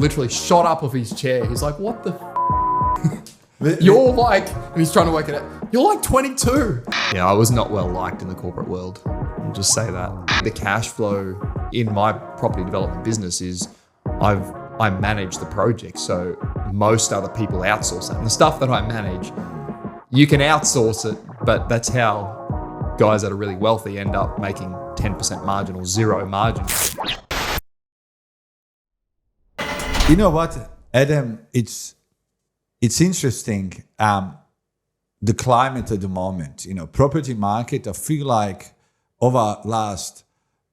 literally shot up off his chair. He's like, what the You're like, and he's trying to work it out, you're like 22. Yeah, I was not well liked in the corporate world. I'll just say that. The cash flow in my property development business is I manage the project. So most other people outsource that. And the stuff that I manage, you can outsource it, but that's how guys that are really wealthy end up making 10% margin or zero margin. You know what, Adam, it's interesting, the climate at the moment, property market, I feel like over last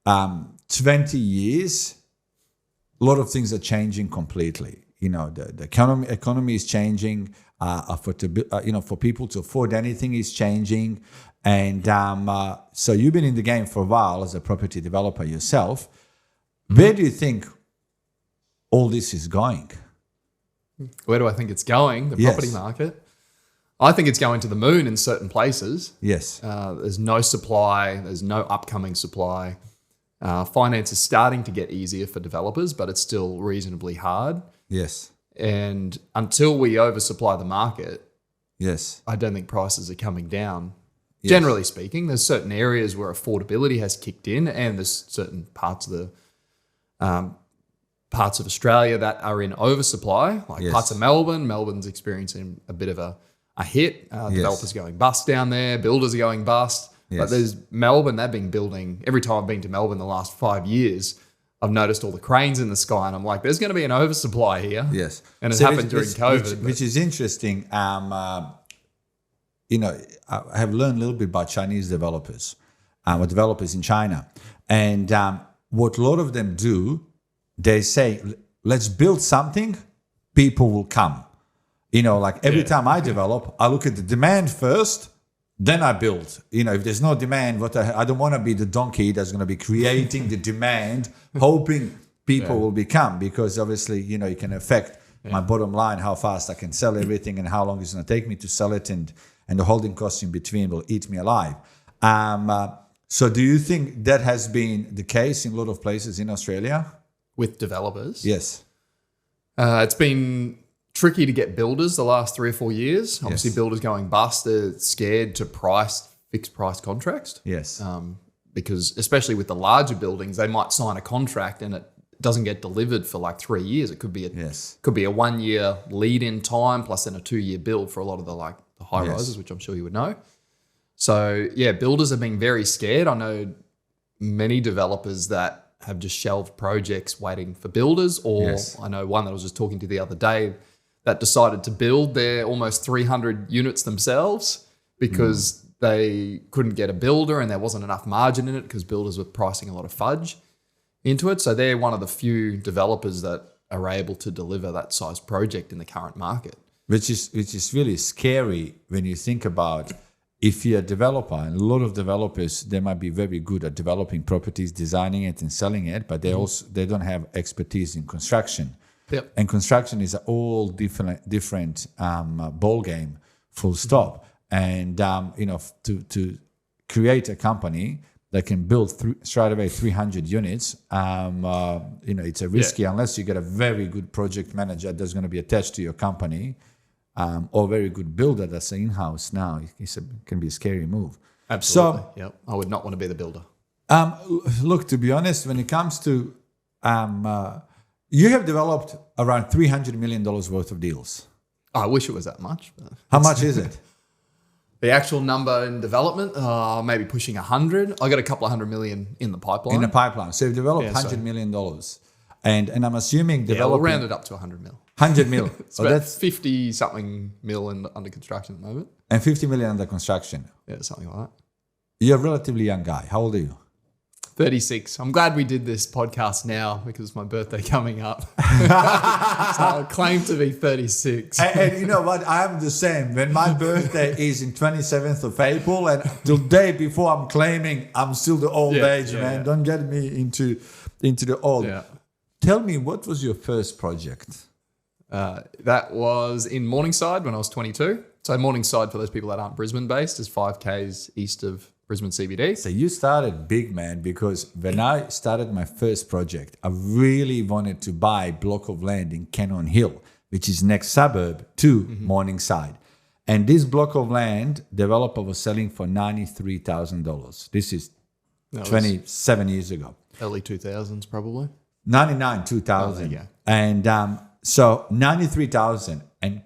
20 years, a lot of things are changing completely. The economy is changing, for people to afford anything is changing. And so you've been in the game for a while as a property developer yourself. Where do you think all this is going? Where do I think it's going? The property market? I think it's going to the moon in certain places. Yes. There's no supply. There's no upcoming supply. Finance is starting to get easier for developers, but it's still reasonably hard. Yes. And until we oversupply the market, yes, I don't think prices are coming down. Yes. Generally speaking, there's certain areas where affordability has kicked in, and there's certain parts of Australia that are in oversupply, like yes. parts of Melbourne. Melbourne's experiencing a bit of a hit. Developers are going bust down there. Builders are going bust. Yes. But there's Melbourne, they've been building, every time I've been to Melbourne the last 5 years, I've noticed all the cranes in the sky, and I'm like, there's going to be an oversupply here. Yes. And it happened during COVID. Which is interesting. I have learned a little bit about Chinese developers, or developers in China. And what a lot of them do, they say, let's build something, people will come. Like every time I develop, I look at the demand first, then I build. If there's no demand, I don't want to be the donkey that's going to be creating the demand, hoping people will become, because obviously, you can affect my bottom line, how fast I can sell everything and how long it's going to take me to sell it, and the holding costs in between will eat me alive. So do you think that has been the case in a lot of places in Australia? With developers? Yes. It's been tricky to get builders the last 3 or 4 years. Obviously, builders going bust, they're scared to fixed price contracts. Yes. Because especially with the larger buildings, they might sign a contract and it doesn't get delivered for like 3 years. It could be a 1 year lead in time plus then a 2 year build for a lot of the high rises, which I'm sure you would know. So builders have been very scared. I know many developers that have just shelved projects waiting for builders, or I know one that I was just talking to the other day that decided to build their almost 300 units themselves because they couldn't get a builder and there wasn't enough margin in it because builders were pricing a lot of fudge into it. So they're one of the few developers that are able to deliver that size project in the current market. Which is really scary when you think about, if you're a developer, and a lot of developers, they might be very good at developing properties, designing it and selling it, but they don't have expertise in construction. Yep. And construction is a all different ball game, full stop. And to create a company that can build straight away 300 units, it's a risky unless you get a very good project manager that's going to be attached to your company. Or very good builder that's in-house now. It can be a scary move. Absolutely. So, I would not want to be the builder. Look, to be honest, when it comes to, you have developed around $300 million worth of deals. I wish it was that much. How much is it? The actual number in development, maybe pushing 100. I got a couple of $100 million in the pipeline. In the pipeline. So you've developed $100 million. And I'm assuming developing... we'll round it up to 100 mil. 100 mil. So that's 50 something mil under construction at the moment. And 50 million under construction. Yeah, something like that. You're a relatively young guy. How old are you? 36. I'm glad we did this podcast now because it's my birthday coming up. So I claim to be 36. And you know what? I'm the same. When my birthday is in 27th of April, and the day before I'm claiming I'm still the old age, man. Yeah. Don't get me into the old. Yeah. Tell me, what was your first project? That was in Morningside when I was 22. So Morningside, for those people that aren't Brisbane based, is 5 Ks east of Brisbane CBD. So you started big, man, because when I started my first project, I really wanted to buy a block of land in Cannon Hill, which is next suburb to Morningside. And this block of land, developer was selling for $93,000. This is 27 years ago. Early 2000s, probably. 99, 2000. Yeah. And so 93,000. And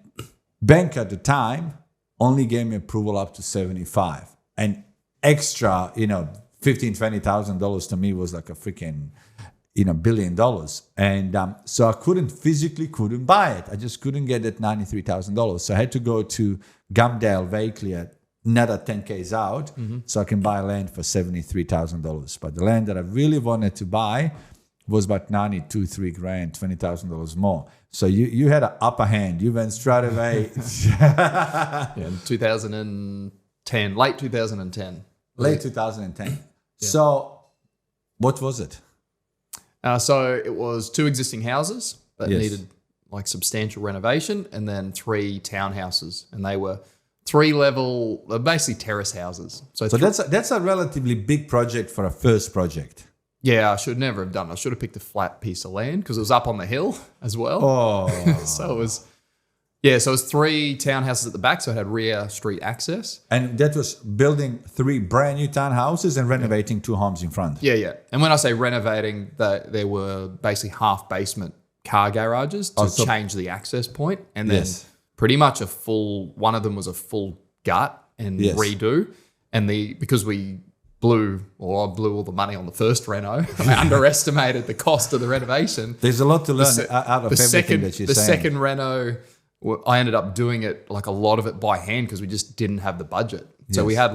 bank at the time only gave me approval up to 75. And extra, $15,000, $20,000 to me was like a freaking, $1 billion. And so I physically couldn't buy it. I just couldn't get that $93,000. So I had to go to Gumdale, Vakelia, another 10 Ks out, so I can buy land for $73,000. But the land that I really wanted to buy was about $3 grand, $20,000 more. So you had an upper hand. You went straight away. In 2010, late 2010. Late 2010. Yeah. So what was it? So it was 2 existing houses that needed like substantial renovation, and then 3 townhouses, and they were 3-level, basically terrace houses. So that's a relatively big project for a first project. Yeah, I should never have done it. I should have picked a flat piece of land because it was up on the hill as well. Oh. So it was 3 townhouses at the back, so it had rear street access. And that was building 3 brand new townhouses and renovating 2 homes in front. Yeah. And when I say renovating, there were basically half basement car garages to change the access point, and then pretty much one of them was a full gut and redo. And because I blew all the money on the first reno, I underestimated the cost of the renovation. There's a lot to learn out of everything that you're saying. The second reno, I ended up doing it, like a lot of it by hand, because we just didn't have the budget. So we had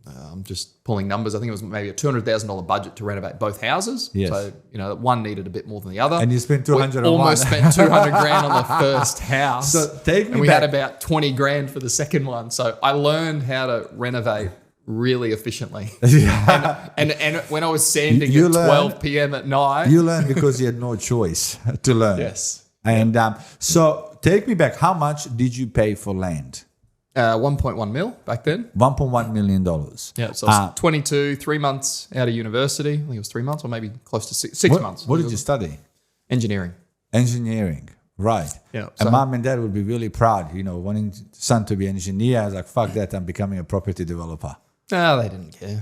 I'm just pulling numbers. I think it was maybe a $200,000 budget to renovate both houses. Yes. So, one needed a bit more than the other. And you spent 200 on almost spent 200 grand on the first house. So take me and we back. had about 20 grand for the second one. So I learned how to renovate really efficiently. And when I was sanding at 12 p.m. at night. You learned because you had no choice to learn. Yes. And so take me back. How much did you pay for land? 1.1 mil back then. $1.1 million. Yeah, so I was 22, 3 months out of university. I think it was 3 months or maybe close to six months. What did you study? Engineering. Engineering, right. Yeah. And mom and dad would be really proud, wanting son to be an engineer. I was like, fuck that, I'm becoming a property developer. No, they didn't care.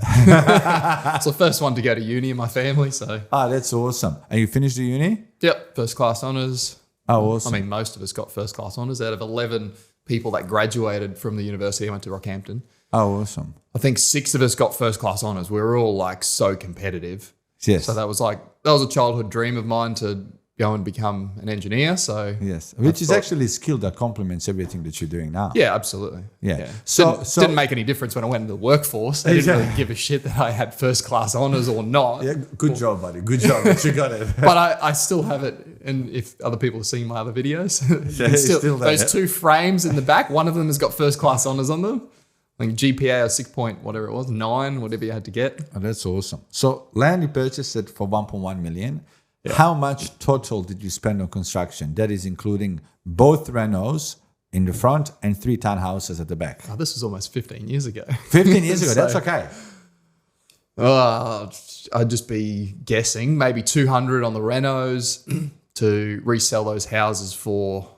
It's the first one to go to uni in my family, so. That's awesome. And you finished the uni? Yep, first class honours. Oh, awesome. I mean, most of us got first class honours out of 11 people that graduated from the university. I went to Rockhampton. Oh, awesome. I think 6 of us got first class honours. We were all so competitive. Yes. So that was a childhood dream of mine to go and become an engineer. So yes, which is actually a skill that complements everything that you're doing now. Yeah, absolutely. Yeah. So didn't make any difference when I went into the workforce. I didn't really give a shit that I had first class honours or not. Yeah, good job, buddy. Good job that you got it. But I still have it, and if other people have seen my other videos, still those 2 frames in the back, one of them has got first class honours on them. I think GPA or 6 point whatever it was, 9, whatever you had to get. Oh, that's awesome. So land you purchased it for 1.1 million. Yeah. How much total did you spend on construction? That is including both renos in the front and 3 townhouses at the back. Oh, this was almost 15 years ago. 15 years ago, that's okay. I'd just be guessing maybe 200 on the renos to resell those houses for,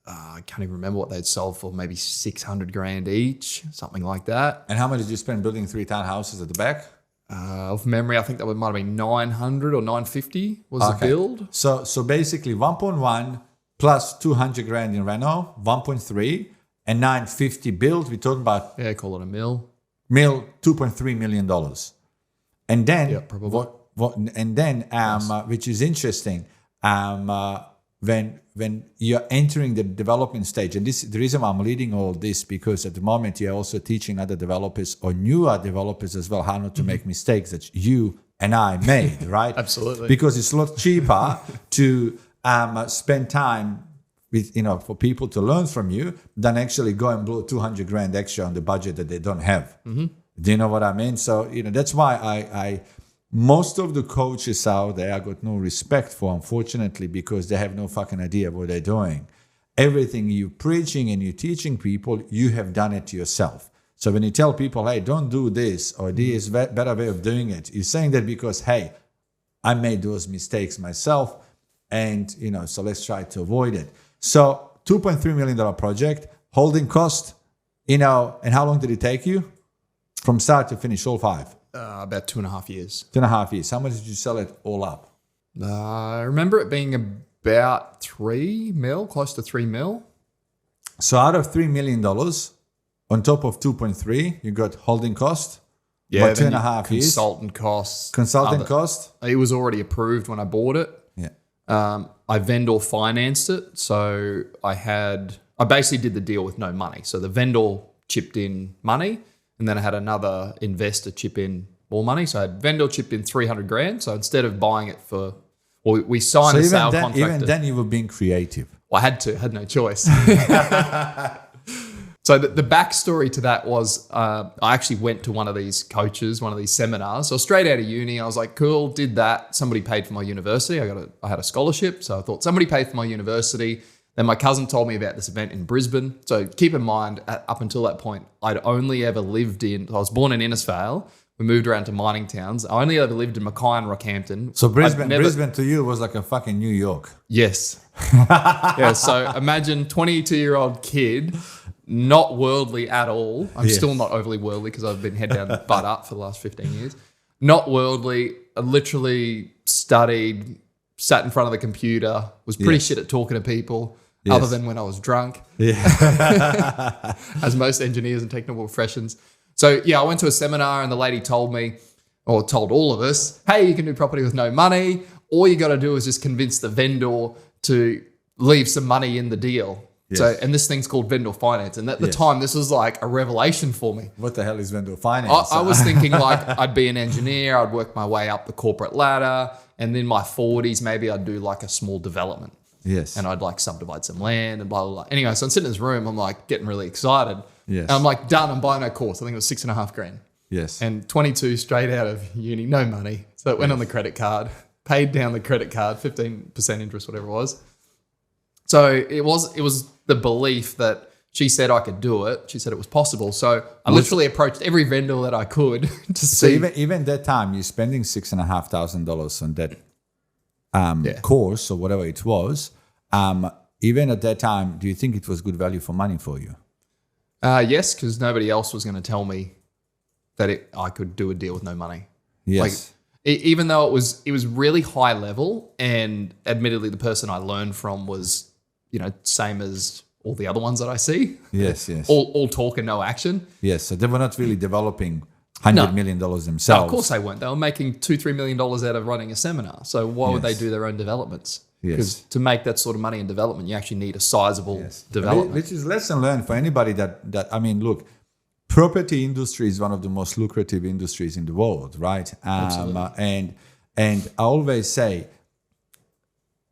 I can't even remember what they'd sold for, maybe 600 grand each, something like that. And how much did you spend building 3 townhouses at the back? Of memory, I think that might have been 900 or 950 was the build. So basically 1.1 plus 200 grand in reno, 1.3 and 950 build. We're talking about call it a mil. $2.3 million. And then probably. Which is interesting, when you're entering the development stage, and the reason why I'm leading all this, because at the moment you're also teaching other developers or newer developers as well how not to make mistakes that you and I made, right? Absolutely. Because it's a lot cheaper to spend time with, for people to learn from you than actually go and blow 200 grand extra on the budget that they don't have. Mm-hmm. Do you know what I mean? So, that's why I most of the coaches out there I got no respect for, unfortunately, because they have no fucking idea what they're doing. Everything you're preaching and you're teaching people, you have done it yourself. So when you tell people, hey, don't do this, or this is a better way of doing it, you're saying that because, hey, I made those mistakes myself, and so let's try to avoid it. So $2.3 million project, holding cost, and how long did it take you? From start to finish, all 5? About 2.5 years. 2.5 years. How much did you sell it all up? I remember it being about 3 mil, close to 3 mil. So out of $3 million, on top of 2.3, you got holding cost. Yeah, about 2.5 years. Consultant costs. Consultant cost. It was already approved when I bought it. Yeah. I vendor financed it. So I basically did the deal with no money. So the vendor chipped in money, and then I had another investor chip in more money. So I had vendor chipped in 300 grand. So instead of buying it we signed a sale contract. Even then you were being creative. Well, I had no choice. So the backstory to that was I actually went to one of these coaches, one of these seminars. So straight out of uni, I was like, cool, did that. Somebody paid for my university. I had a scholarship. So I thought somebody paid for my university. Then my cousin told me about this event in Brisbane. So keep in mind, up until that point, I'd only ever lived I was born in Innisfail. We moved around to mining towns. I only ever lived in Mackay and Rockhampton. So Brisbane to you was like a fucking New York. Yes. Yeah. So imagine 22-year-old kid, not worldly at all. I'm still not overly worldly because I've been head down butt up for the last 15 years. Not worldly. I literally studied, sat in front of the computer, was pretty shit at talking to people. Yes. Other than when I was drunk, as most engineers and technical professions. So I went to a seminar and the lady told me, or told all of us, hey, you can do property with no money. All you got to do is just convince the vendor to leave some money in the deal. Yes. So, and this thing's called vendor finance. And at the time, this was like a revelation for me. What the hell is vendor finance? I was thinking like I'd be an engineer, I'd work my way up the corporate ladder, and in my 40s, maybe I'd do like a small development. Yes. And I'd like subdivide some land and blah, blah, blah. Anyway, so I'm sitting in this room, I'm like getting really excited. Yes. And I'm like, done, I'm buying a course. I think it was 6.5 grand. Yes. And 22 straight out of uni, no money. So it went on the credit card, paid down the credit card, 15% interest, whatever it was. So it was the belief that she said I could do it. She said it was possible. So I literally approached every vendor that I could to see. So even that time, you're spending $6,500 on that course or whatever it was. Even at that time, do you think it was good value for money for you? Yes, because nobody else was going to tell me that I could do a deal with no money. Yes. Even though it was really high level, and admittedly the person I learned from was, same as all the other ones that I see. Yes, yes. All talk and no action. Yes, so they were not really developing $100 million themselves. No, of course they weren't. They were making $2-3 million out of running a seminar. So why would they do their own developments? Because to make that sort of money in development, you actually need a sizable development. Which is lesson learned for anybody that I mean, look, property industry is one of the most lucrative industries in the world, right? Absolutely. And I always say,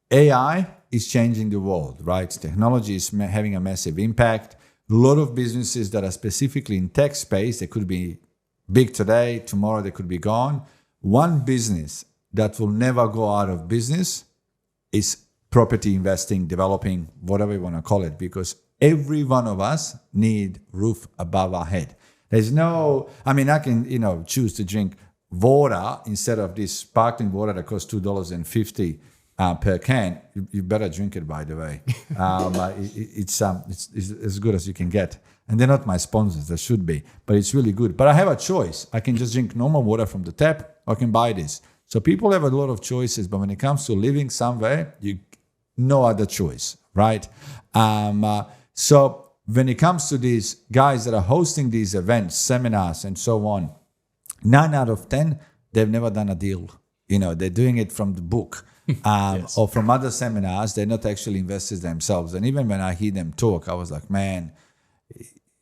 AI is changing the world, right? Technology is having a massive impact. A lot of businesses that are specifically in tech space, they could be big today, tomorrow they could be gone. One business that will never go out of business is property investing, developing, whatever you want to call it, because every one of us need roof above our head. There's no, I mean, I can, choose to drink water instead of this sparkling water that costs $2.50 per can. You better drink it, by the way. It's as good as you can get. And they're not my sponsors, they should be, but it's really good. But I have a choice. I can just drink normal water from the tap, or I can buy this. So people have a lot of choices, but when it comes to living somewhere, no other choice, right? So when it comes to these guys that are hosting these events, seminars, and so on, 9 out of 10, they've never done a deal. They're doing it from the book or from other seminars. They're not actually investors themselves. And even when I hear them talk, I was like, man,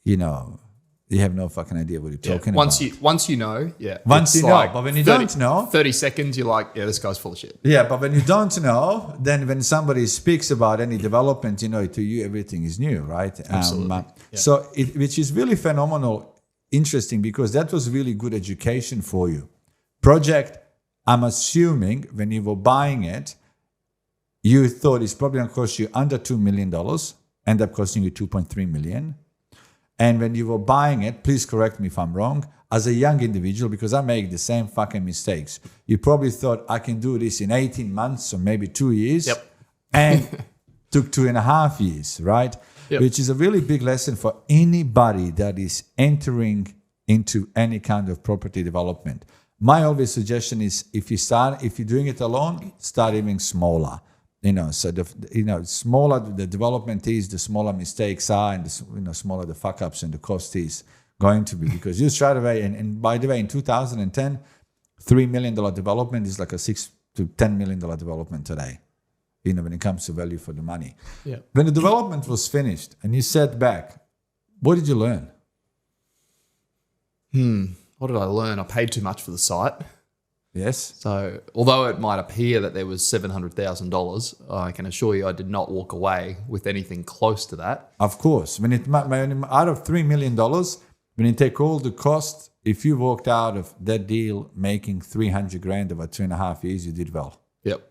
you have no fucking idea what you're talking about. Once you know, Once you know, but when you don't know... 30 seconds, you're like, this guy's full of shit. Yeah, but when you don't know, then when somebody speaks about any development, to you, everything is new, right? Absolutely. So, which is really phenomenal, interesting, because that was really good education for you. Project, I'm assuming, when you were buying it, you thought it's probably going to cost you under $2 million, end up costing you $2.3 million. And when you were buying it, please correct me if I'm wrong, as a young individual, because I make the same fucking mistakes. You probably thought I can do this in 18 months or maybe 2 years. Yep. And took 2.5 years, right? Yep. Which is a really big lesson for anybody that is entering into any kind of property development. My always suggestion is if you're doing it alone, start even smaller. So smaller the development is, the smaller mistakes are, and the smaller the fuck ups and the cost is going to be. Because you straight away, and by the way, in 2010, $3 million development is like a $6 to $10 million development today. When it comes to value for the money. Yeah. When the development was finished and you sat back, what did you learn? What did I learn? I paid too much for the site. Yes. So although it might appear that there was $700,000, I can assure you I did not walk away with anything close to that. Of course. When out of $3 million, when you take all the costs, if you walked out of that deal making $300,000 over 2.5 years, you did well. Yep.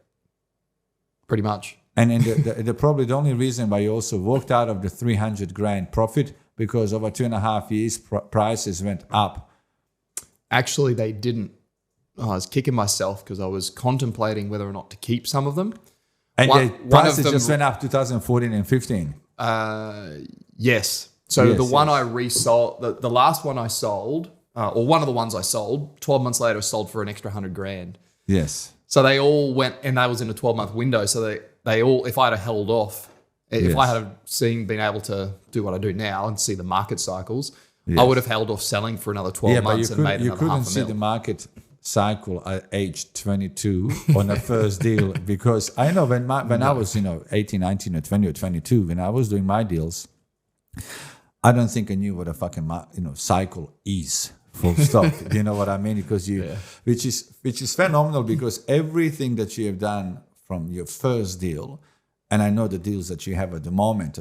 Pretty much. And the probably the only reason why you also walked out of the $300,000 profit, because over 2.5 years prices went up. Actually, they didn't. I was kicking myself because I was contemplating whether or not to keep some of them. And the prices just went up 2014 and 15. Yes. So the one I resold, the last one I sold, or one of the ones I sold, 12 months later sold for an extra $100,000. Yes. So they all went, and that was in a 12-month window. So they all, if I'd have held off, if I had been able to do what I do now and see the market cycles, I would have held off selling for another 12 months and made another $500,000. You couldn't see the market cycle at age 22 on a first deal, because I know when I was 18, 19 or 20 or 22, when I was doing my deals, I don't think I knew what a fucking cycle is. Full stop. Do you know what I mean? Because which is phenomenal, because everything that you have done from your first deal, and I know the deals that you have at the moment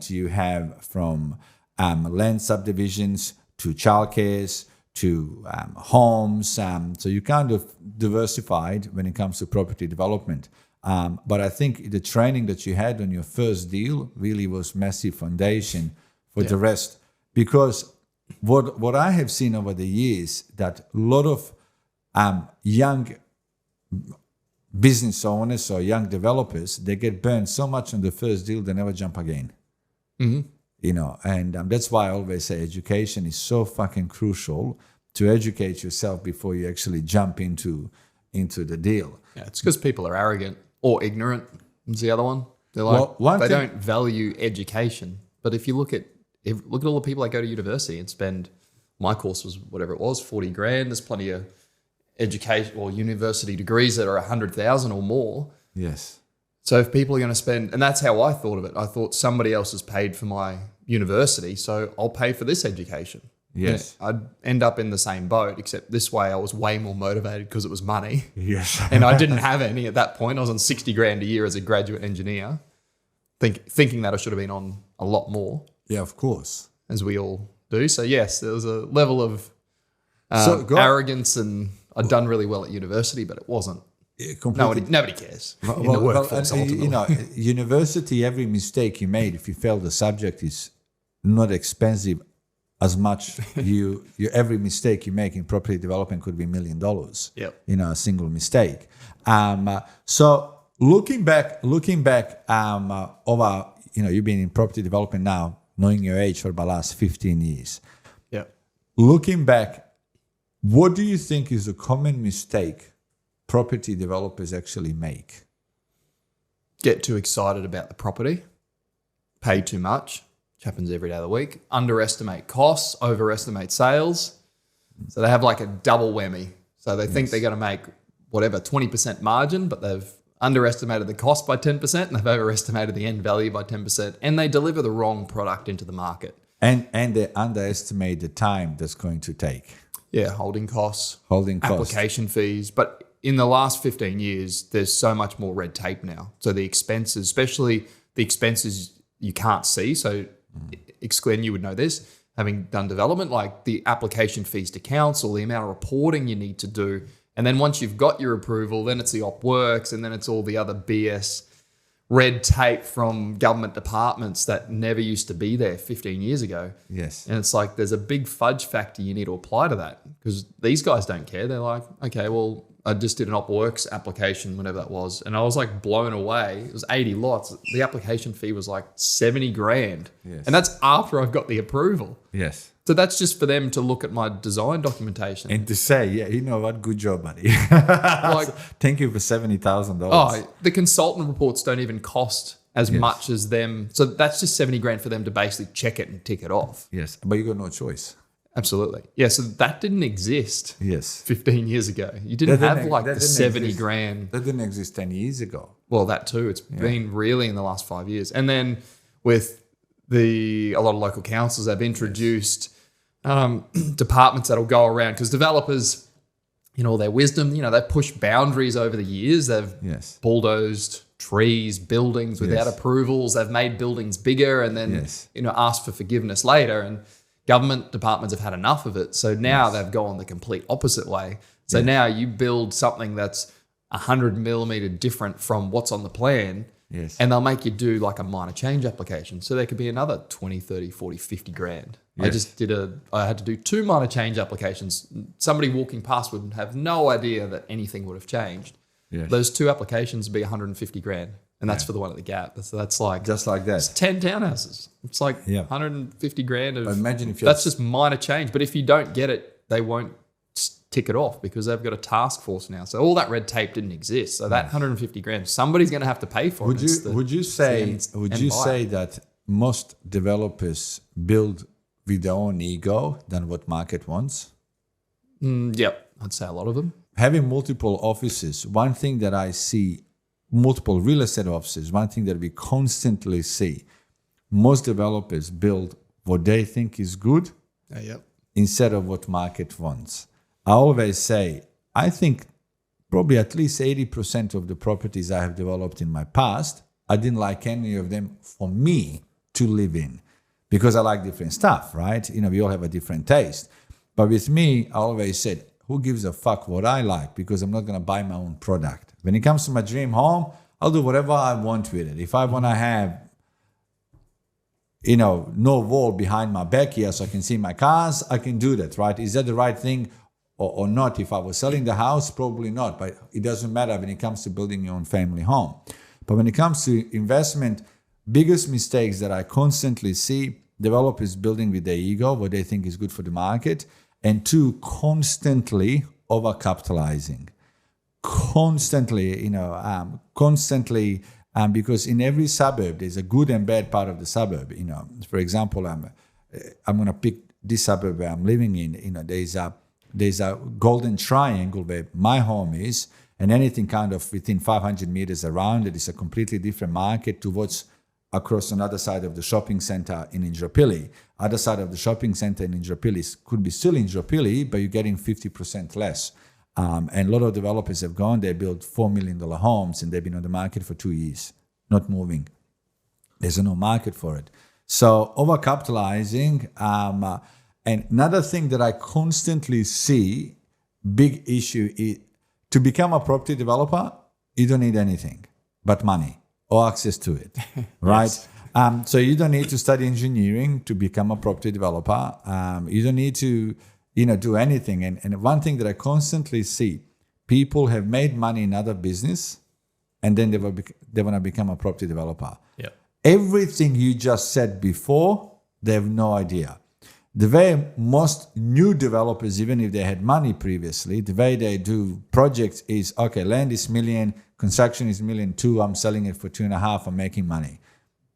you have from land subdivisions to childcares to homes. So you kind of diversified when it comes to property development. But I think the training that you had on your first deal really was massive foundation for the rest, because what I have seen over the years, that a lot of young business owners or young developers, they get burned so much on the first deal, they never jump again. Mm-hmm. And that's why I always say education is so fucking crucial, to educate yourself before you actually jump into the deal. Yeah, it's because people are arrogant or ignorant. Is the other one? They're like, they don't value education. But if you look at all the people that go to university and spend, my course was whatever it was, $40,000. There's plenty of education or university degrees that are 100,000 or more. Yes. So if people are going to spend, and that's how I thought of it. I thought somebody else has paid for my university, so I'll pay for this education. Yes. I'd end up in the same boat, except this way I was way more motivated because it was money. Yes. And I didn't have any at that point. I was on $60,000 a year as a graduate engineer, thinking that I should have been on a lot more. Yeah, of course. As we all do. So yes, there was a level of arrogance, and I'd done really well at university, but it wasn't. Nobody cares in the workforce. University, every mistake you made, if you failed the subject, is not expensive as much. Every mistake you make in property development could be $1 million. Yep. A single mistake. So looking back over, you've been in property development now, knowing your age for the last 15 years. Yeah. Looking back, what do you think is a common mistake property developers actually make? Get too excited about the property, pay too much, which happens every day of the week, underestimate costs, overestimate sales. So they have like a double whammy. So they think they're going to make 20% margin, but they've underestimated the cost by 10% and they've overestimated the end value by 10%, and they deliver the wrong product into the market. And they underestimate the time that's going to take. Yeah, holding costs, application fees. But in the last 15 years, there's so much more red tape now. So the expenses, especially the expenses you can't see. So Glenn, you would know this, having done development, like the application fees to council, the amount of reporting you need to do. And then once you've got your approval, then it's the op works, and then it's all the other BS red tape from government departments that never used to be there 15 years ago. Yes. And it's like there's a big fudge factor you need to apply to that, because these guys don't care. They're like, okay, well, I just did an op works application, whatever that was, and I was like blown away. It was 80 lots. The application fee was like 70 grand. Yes. And that's after I've got the approval. Yes. So that's just for them to look at my design documentation. And to say, yeah, you know what, good job, buddy. Like, thank you for $70,000. oh, the consultant reports don't even cost as much as them. So that's just 70 grand for them to basically check it and tick it off. Yes, but you got no choice. Absolutely. Yeah, so that didn't exist Yes. 15 years ago. You didn't have like the 70 exist. grand. That didn't exist 10 years ago. Well, that too. It's been really in the last 5 years. And then with a lot of local councils have introduced departments that'll go around, because developers, in all their wisdom, they've pushed boundaries over the years. They've bulldozed trees, buildings without approvals. They've made buildings bigger and then, asked for forgiveness later. And government departments have had enough of it. So now they've gone the complete opposite way. So now you build something that's 100 millimeter different from what's on the plan. Yes. And they'll make you do like a minor change application. So there could be another 20, 30, 40, 50 grand. Yes. I had to do 2 minor change applications. Somebody walking past would have no idea that anything would have changed. Yes. Those 2 applications would be 150 grand. And that's for the one at the Gap. So that's like just like that. It's 10 townhouses. It's like 150 grand. Imagine if that's just minor change. But if you don't get it, they won't tick it off, because they've got a task force now. So all that red tape didn't exist. So that 150 grand, somebody's going to have to pay for it. Would you say that most developers build with their own ego than what market wants? Yep, I'd say a lot of them. Having multiple offices, one thing that I see, multiple real estate offices, one thing that we constantly see, most developers build what they think is good instead of what market wants. I always say, I think probably at least 80% of the properties I have developed in my past, I didn't like any of them for me to live in, because I like different stuff, right? We all have a different taste. But with me, I always said, who gives a fuck what I like? Because I'm not going to buy my own product. When it comes to my dream home, I'll do whatever I want with it. If I want to have, no wall behind my back here so I can see my cars, I can do that, right? Is that the right thing or not? If I was selling the house, probably not. But it doesn't matter when it comes to building your own family home. But when it comes to investment, biggest mistakes that I constantly see, developers building with their ego, what they think is good for the market, and 2, constantly overcapitalizing. Constantly, because in every suburb, there's a good and bad part of the suburb. For example, I'm going to pick this suburb where I'm living in. There's a golden triangle where my home is, and anything kind of within 500 meters around it is a completely different market to what's across another side of the shopping center in Injapili. Other side of the shopping center in Injapili could be still Injapili, but you're getting 50% less. And a lot of developers have gone, they built $4 million homes, and they've been on the market for 2 years, not moving. There's no market for it. So overcapitalizing. And another thing that I constantly see, big issue, is to become a property developer, you don't need anything but money or access to it, right? So you don't need to study engineering to become a property developer. You don't need to, do anything. And one thing that I constantly see, people have made money in other business, and then they want to become a property developer. Yeah. Everything you just said before, they have no idea. The way most new developers, even if they had money previously, the way they do projects is, okay, land is $1 million, construction is $1.2 million, I'm selling it for $2.5 million, I'm making money.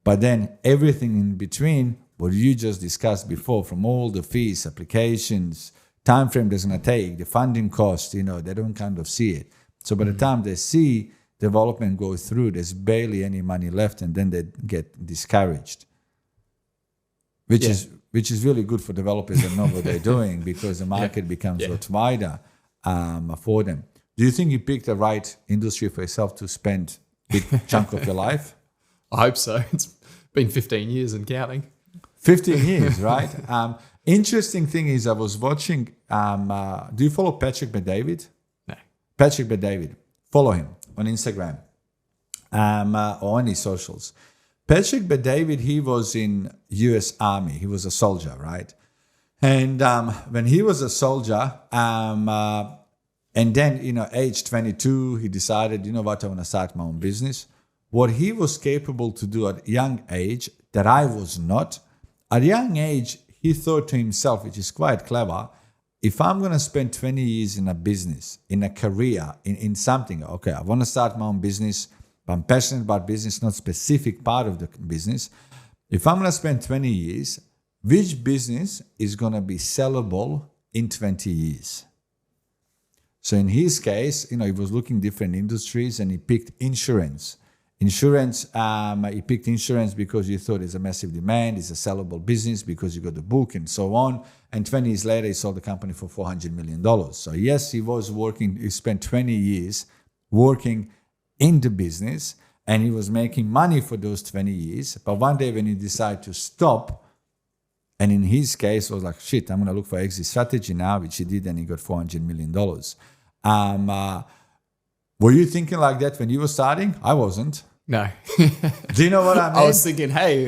But then everything in between, what you just discussed before, from all the fees, applications, time frame that's going to take, the funding cost, they don't kind of see it. So by the time they see development go through, there's barely any money left, and then they get discouraged, which is really good for developers that know what they're doing, because the market becomes a lot wider for them. Do you think you picked the right industry for yourself to spend a big chunk of your life? I hope so. It's been 15 years and counting. 15 years, right? Interesting thing is, I was watching, do you follow Patrick Bet-David? No. Patrick Bet-David. Follow him on Instagram. or any socials. Patrick Bet-David, he was in U.S. Army. He was a soldier, right? And when he was a soldier, and then, age 22, he decided, you know what, I want to start my own business. What he was capable to do at a young age, that I was not, at a young age, he thought to himself, which is quite clever, if I'm going to spend 20 years in a business, in a career, in something, okay, I want to start my own business, I'm passionate about business, not specific part of the business. If I'm going to spend 20 years, which business is going to be sellable in 20 years? So in his case, he was looking different industries and he picked insurance. He picked insurance because he thought it's a massive demand, it's a sellable business because you got the book and so on. And 20 years later, he sold the company for $400 million. So yes, he spent 20 years working in the business and he was making money for those 20 years. But one day when he decided to stop, and in his case, was like, shit, I'm going to look for exit strategy now, which he did, and he got $400 million. Were you thinking like that when you were starting? I wasn't. No. Do you know what I mean? I was thinking, hey,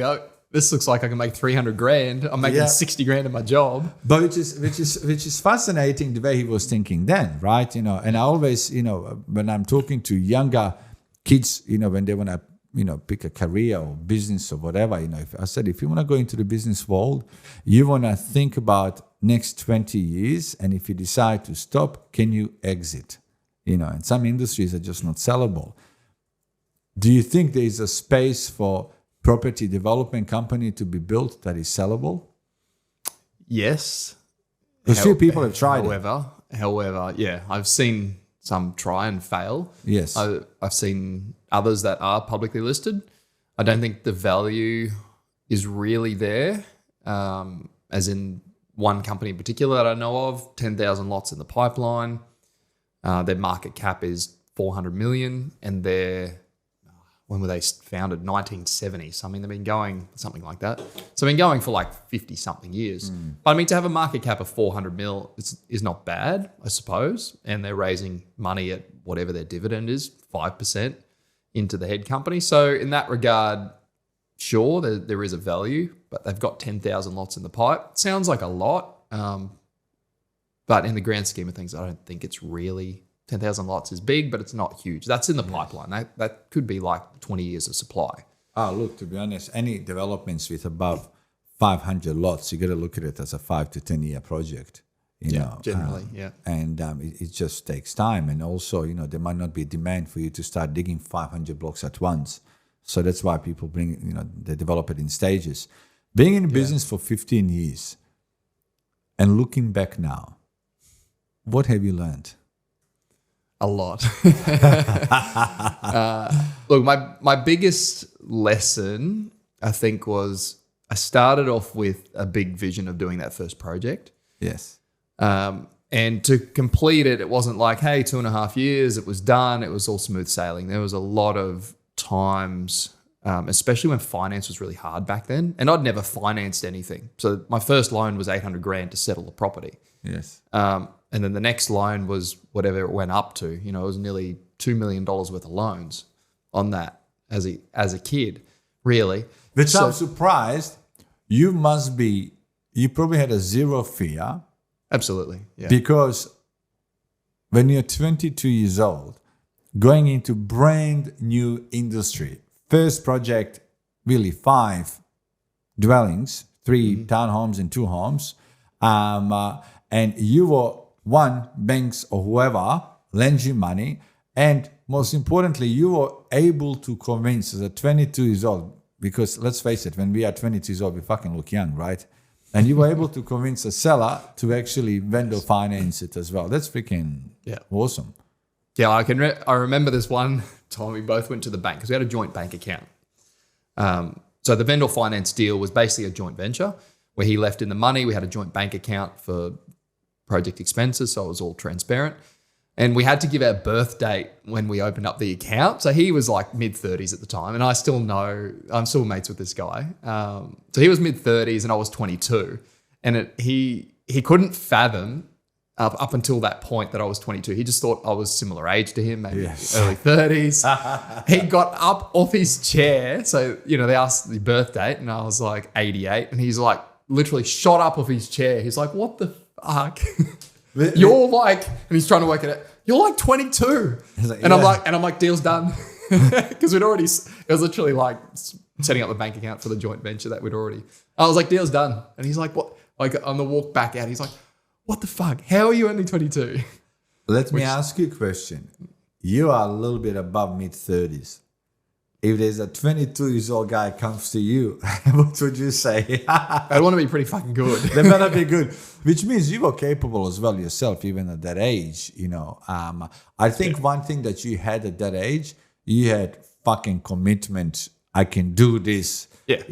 this looks like I can make 300 grand. I'm making 60 grand in my job. But which is fascinating the way he was thinking then, right? And I always, when I'm talking to younger kids, when they want to, pick a career or business or whatever, if you want to go into the business world, you want to think about next 20 years. And if you decide to stop, can you exit? And some industries are just not sellable. Do you think there is a space for property development company to be built that is sellable? Yes. Because few people have tried However, yeah, I've seen some try and fail. Yes. I've seen others that are publicly listed. I don't think the value is really there, as in one company in particular that I know of, 10,000 lots in the pipeline. Their market cap is 400 million, and when were they founded? 1970. So, they've been going, something like that. So, they've been going for like 50 something years. But to have a market cap of 400 mil is not bad, I suppose. And they're raising money at whatever their dividend is, 5% into the head company. So, in that regard, sure, there is a value, but they've got 10,000 lots in the pipe. Sounds like a lot. But in the grand scheme of things, I don't think it's really 10,000 lots is big, but it's not huge. That's in the pipeline. That could be like 20 years of supply. Oh, look, to be honest, any developments with above 500 lots, you got to look at it as a 5 to 10 year project. Generally. And it just takes time. And also, there might not be demand for you to start digging 500 blocks at once. So that's why people they develop it in stages. Being in business for 15 years and looking back now, what have you learned? A lot. Look, my biggest lesson, I think, was I started off with a big vision of doing that first project. Yes. And to complete it, it wasn't like, hey, 2.5 years, it was done. It was all smooth sailing. There was a lot of times, especially when finance was really hard back then. And I'd never financed anything. So my first loan was 800 grand to settle the property. Yes. And then the next loan was whatever it went up to. It was nearly $2 million worth of loans on that as a kid, really. Which I'm surprised. You probably had a zero fear. Absolutely, yeah. Because when you're 22 years old, going into brand new industry, first project, really 5 dwellings, 3 townhomes and 2 homes, and you were banks or whoever lends you money, and most importantly, you were able to convince as a 22 years old, because let's face it, when we are 22 years old, we fucking look young, right? And you were able to convince a seller to actually vendor finance it as well. That's freaking awesome. Yeah, I remember this one time we both went to the bank because we had a joint bank account. So the vendor finance deal was basically a joint venture where he left in the money. We had a joint bank account for project expenses, so it was all transparent. And we had to give our birth date when we opened up the account. So he was like mid-30s at the time, and I'm still mates with this guy. So he was mid-30s and I was 22. And he couldn't fathom up until that point that I was 22. He just thought I was similar age to him, maybe early 30s. He got up off his chair. So, they asked the birth date and I was like 88. And he's like literally shot up off his chair. He's like, what the fuck? You're like, and he's trying to work it out. You're like 22. Like, and I'm like, deal's done. Because it was literally like setting up the bank account for the joint venture that I was like, deal's done. And he's like, what? Like on the walk back out, he's like, what the fuck? How are you only 22? Let me ask you a question. You are a little bit above mid-30s. If there's a 22-year-old guy comes to you, what would you say? I'd want to be pretty fucking good. They better be good. Which means you were capable as well yourself, even at that age. I think one thing that you had at that age, you had fucking commitment. I can do this. Yeah.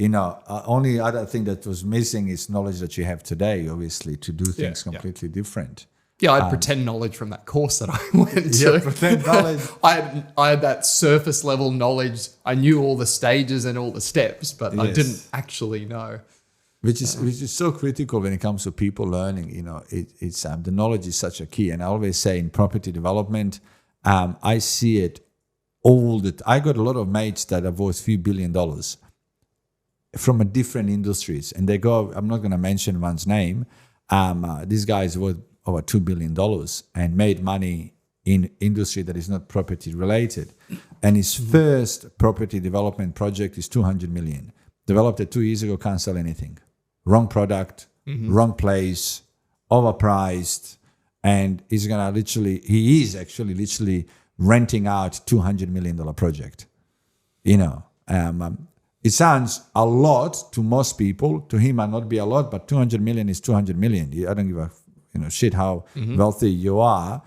Only other thing that was missing is knowledge that you have today, obviously, to do things completely different. Yeah, I had pretend knowledge from that course that I went to. Yeah, pretend knowledge. I had that surface level knowledge. I knew all the stages and all the steps, but I didn't actually know. Which is so critical when it comes to people learning. It's the knowledge is such a key. And I always say in property development, I see it I got a lot of mates that are worth $few billion from a different industries, and they go. I'm not going to mention one's name. This guy is worth over $2 billion and made money in industry that is not property related. And his first property development project is $200 million. Developed it 2 years ago, can't sell anything. Wrong product, wrong place, overpriced, and he is actually literally renting out $200 million project. It sounds a lot to most people. To him, might not be a lot, but 200 million is 200 million. I don't give a shit how wealthy you are.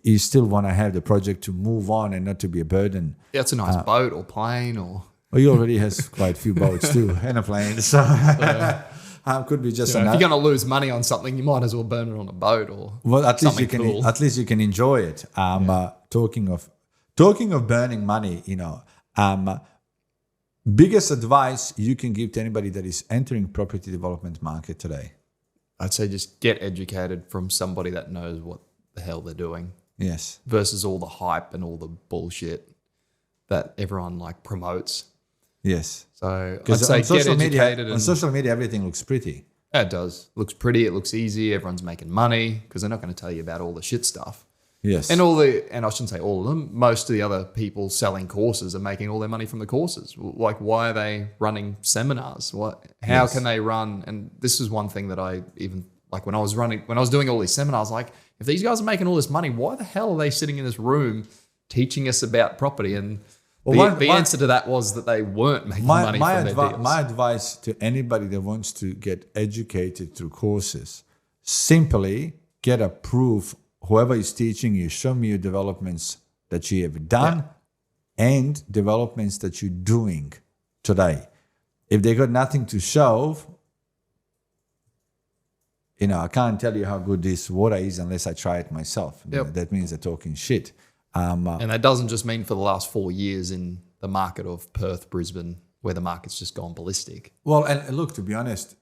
You still want to have the project to move on and not to be a burden. Yeah, it's a nice boat or plane or. Well, he already has quite a few boats too and a plane. So could be just. If you're going to lose money on something, you might as well burn it on a boat or. Well, at least you can. Cool. At least you can enjoy it. Talking of burning money, biggest advice you can give to anybody that is entering property development market today? I'd say just get educated from somebody that knows what the hell they're doing. Yes. Versus all the hype and all the bullshit that everyone promotes. Yes. So I'd say get educated. On social media, everything looks pretty. It does. Looks pretty. It looks easy. Everyone's making money because they're not going to tell you about all the shit stuff. Yes. And I shouldn't say all of them, most of the other people selling courses are making all their money from the courses. Why are they running seminars? How can they run? And this is one thing that I even, when I was doing all these seminars, if these guys are making all this money, why the hell are they sitting in this room teaching us about property? And the answer to that was that they weren't making money from their deals. My advice to anybody that wants to get educated through courses, simply get a proof. Whoever is teaching you, show me your developments that you have done and developments that you're doing today. If they got nothing to show, I can't tell you how good this water is unless I try it myself. Yep. That means they're talking shit. And that doesn't just mean for the last 4 years in the market of Perth, Brisbane, where the market's just gone ballistic. Well, and look, to be honest,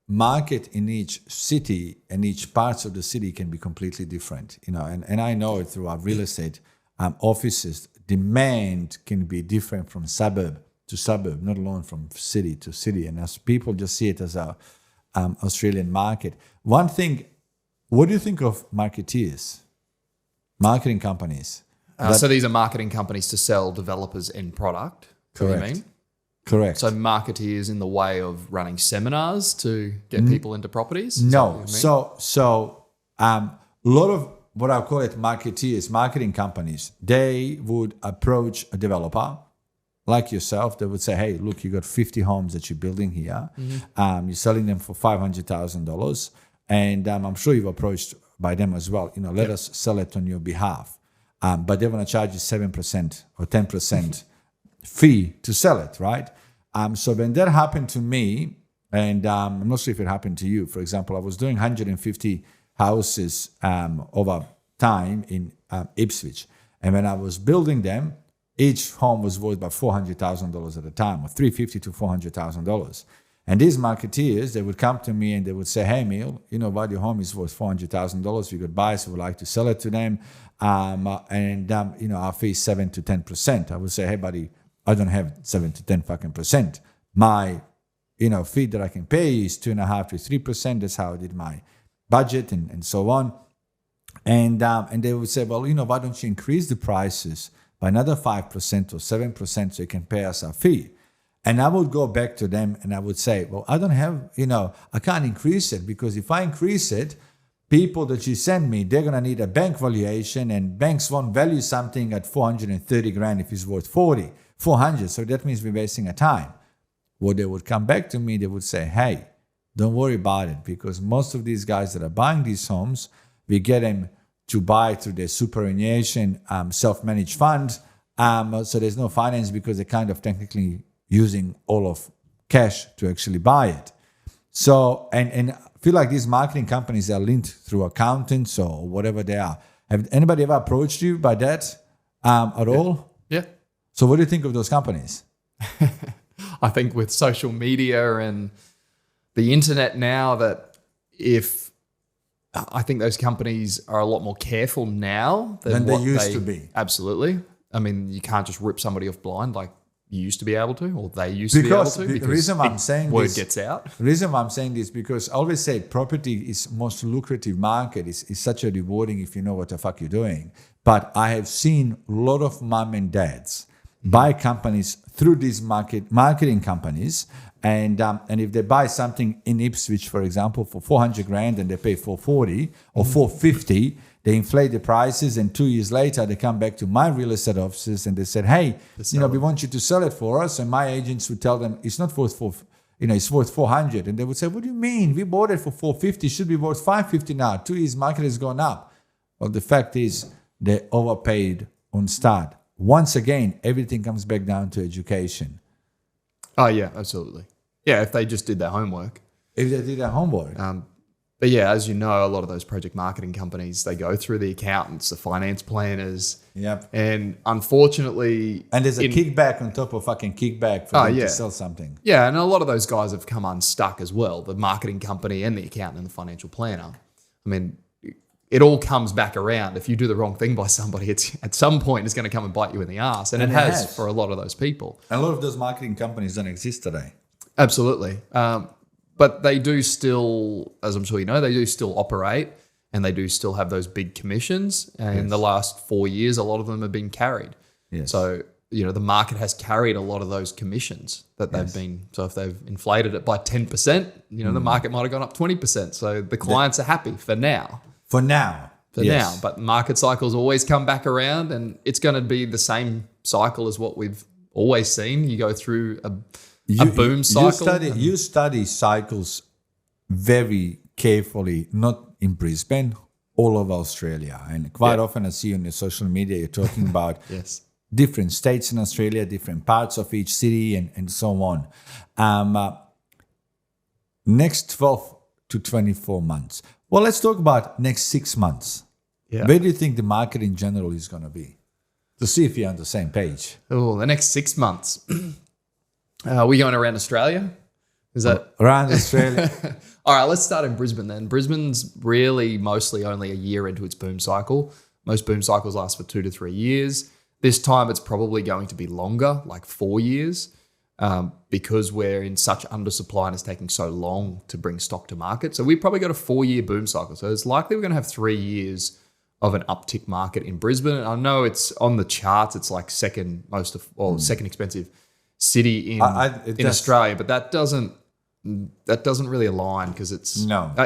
market in each city and each parts of the city can be completely different, and I know it through our real estate offices. Demand can be different from suburb to suburb, not alone from city to city. And as people just see it as a Australian market. One thing, what do you think of marketeers, marketing companies? So these are marketing companies to sell developers end product. Correct. You mean? Correct. So marketeers in the way of running seminars to get people into properties? No. So a lot of what I call it marketeers, marketing companies, they would approach a developer like yourself. They would say, hey, look, you got 50 homes that you're building here. You're selling them for $500,000. And I'm sure you've approached by them as well. Let us sell it on your behalf. But they want to charge you 7% or 10% fee to sell it, right? So when that happened to me, and I'm not sure if it happened to you, for example, I was doing 150 houses over time in Ipswich. And when I was building them, each home was worth about $400,000 at a time, or $350,000 to $400,000. And these marketeers, they would come to me and they would say, hey, Emil, you know what, your home is worth $400,000. We could buy, so we'd like to sell it to them. Our fee is 7 to 10%. I would say, hey, buddy, I don't have 7 to 10 fucking percent. My, fee that I can pay is 2.5 to 3%. That's how I did my budget and so on. And they would say, well, why don't you increase the prices by another 5% or 7% so you can pay us our fee? And I would go back to them and I would say, well, I don't have, I can't increase it, because if I increase it, people that you send me, they're going to need a bank valuation, and banks won't value something at 430 grand if it's worth 400. So that means we're wasting our time. Well, they would come back to me, they would say, hey, don't worry about it, because most of these guys that are buying these homes, we get them to buy through their superannuation self-managed fund. So there's no finance, because they're kind of technically using all of cash to actually buy it. So, and I feel like these marketing companies are linked through accountants or whatever they are. Have anybody ever approached you by that at all? Yeah. So what do you think of those companies? I think with social media and the internet now, I think those companies are a lot more careful now than they used to be. Absolutely. I mean, you can't just rip somebody off blind like you used to be able to, or they used to be able to. Because the reason why I'm saying word this, gets out. The reason why I'm saying this, because I always say property is most lucrative market. It's such a rewarding if you know what the fuck you're doing. But I have seen a lot of mom and dads buy companies through these marketing companies. And if they buy something in Ipswich, for example, for 400 grand and they pay 440 or 450, they inflate the prices, and 2 years later they come back to my real estate offices and they said, hey, we want you to sell it for us. And my agents would tell them it's not worth it's worth 400. And they would say, what do you mean? We bought it for 450, it should be worth 550 now. 2 years market has gone up. Well, the fact is they overpaid on start. Once again, everything comes back down to education. Oh yeah, absolutely. Yeah, if they just did their homework. If they did their homework. But yeah, as you know, a lot of those project marketing companies, they go through the accountants, the finance planners. Yep. And unfortunately... And there's a kickback on top of fucking kickback for them to sell something. Yeah, and a lot of those guys have come unstuck as well, the marketing company and the accountant and the financial planner. I mean, it all comes back around. If you do the wrong thing by somebody, it's at some point it's going to come and bite you in the ass. And it has for a lot of those people. And a lot of those marketing companies don't exist today. Absolutely. But they do still, as I'm sure you know, they do still operate, and they do still have those big commissions. And in the last 4 years, a lot of them have been carried. Yes. So, the market has carried a lot of those commissions that they've been. So if they've inflated it by 10%, the market might have gone up 20%. So the clients are happy for now. For now. But market cycles always come back around, and it's going to be the same cycle as what we've always seen. You go through a boom cycle. You study cycles very carefully, not in Brisbane, all over Australia. And quite often I see on your social media, you're talking about different states in Australia, different parts of each city, and so on. Next 12 to 24 months. Well, let's talk about next 6 months. Yeah. Where do you think the market in general is going to be? To see if you're on the same page. Oh, the next 6 months. Are we going around Australia? Is that around Australia? All right, let's start in Brisbane then. Brisbane's really mostly only a year into its boom cycle. Most boom cycles last for 2 to 3 years. This time it's probably going to be longer, like 4 years, because we're in such undersupply and it's taking so long to bring stock to market. So we've probably got a 4-year boom cycle. So it's likely we're going to have 3 years of an uptick market in Brisbane. And I know it's on the charts, it's like second expensive city in Australia, but that doesn't really align because it's not.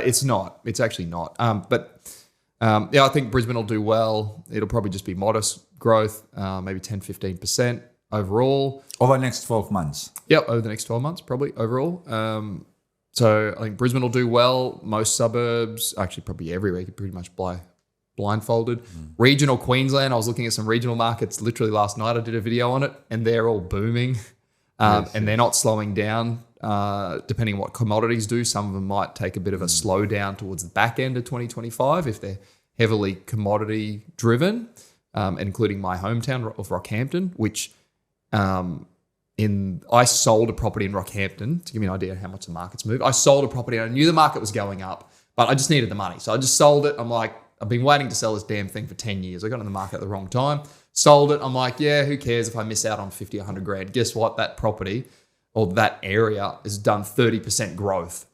It's actually not. I think Brisbane will do well. It'll probably just be modest growth, maybe 10-15% overall over the next 12 months. Yep, over the next 12 months probably overall. So I think Brisbane will do well. Most suburbs, actually probably everywhere, you could pretty much buy blindfolded. Regional Queensland, I was looking at some regional markets literally last night. I did a video on it, and they're all booming. And they're not slowing down, depending on what commodities do. Some of them might take a bit of a slowdown towards the back end of 2025 if they're heavily commodity driven, including my hometown of Rockhampton, which I sold a property in Rockhampton to give me an idea of how much the market's moved. I sold a property and I knew the market was going up, but I just needed the money. So I just sold it. I'm like, I've been waiting to sell this damn thing for 10 years. I got in the market at the wrong time, sold it. I'm like, yeah, who cares if I miss out on 50, 100 grand? Guess what? That property or that area has done 30% growth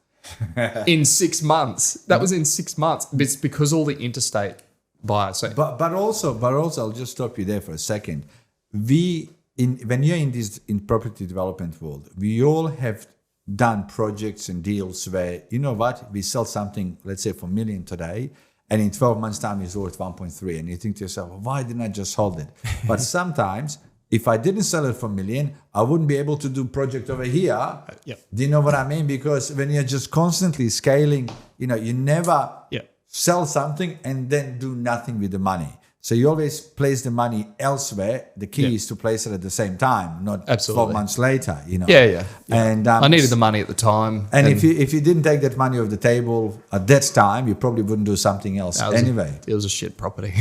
in 6 months. That was in 6 months. It's because all the interstate buyers. So, but also, I'll just stop you there for a second. When you're in property development world, we all have done projects and deals where, you know what, we sell something, let's say for $1 million today, and in 12 months' time it's worth 1.3, and you think to yourself, well, why didn't I just hold it? But sometimes, if I didn't sell it for $1 million, I wouldn't be able to do project over here. Yep. Do you know what I mean? Because when you're just constantly scaling, you never sell something and then do nothing with the money. So you always place the money elsewhere. The key is to place it at the same time, not 12 months later. Yeah. And I needed the money at the time. And if you didn't take that money off the table at that time, you probably wouldn't do something else anyway. It was a shit property.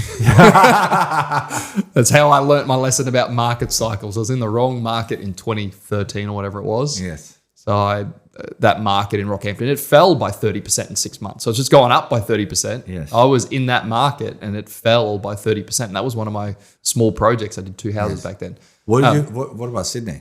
That's how I learnt my lesson about market cycles. I was in the wrong market in 2013 or whatever it was. Yes. So that market in Rockhampton, it fell by 30% in 6 months. So it's just gone up by 30%. Yes. I was in that market and it fell by 30%. And that was one of my small projects. I did 2 houses back then. What about Sydney?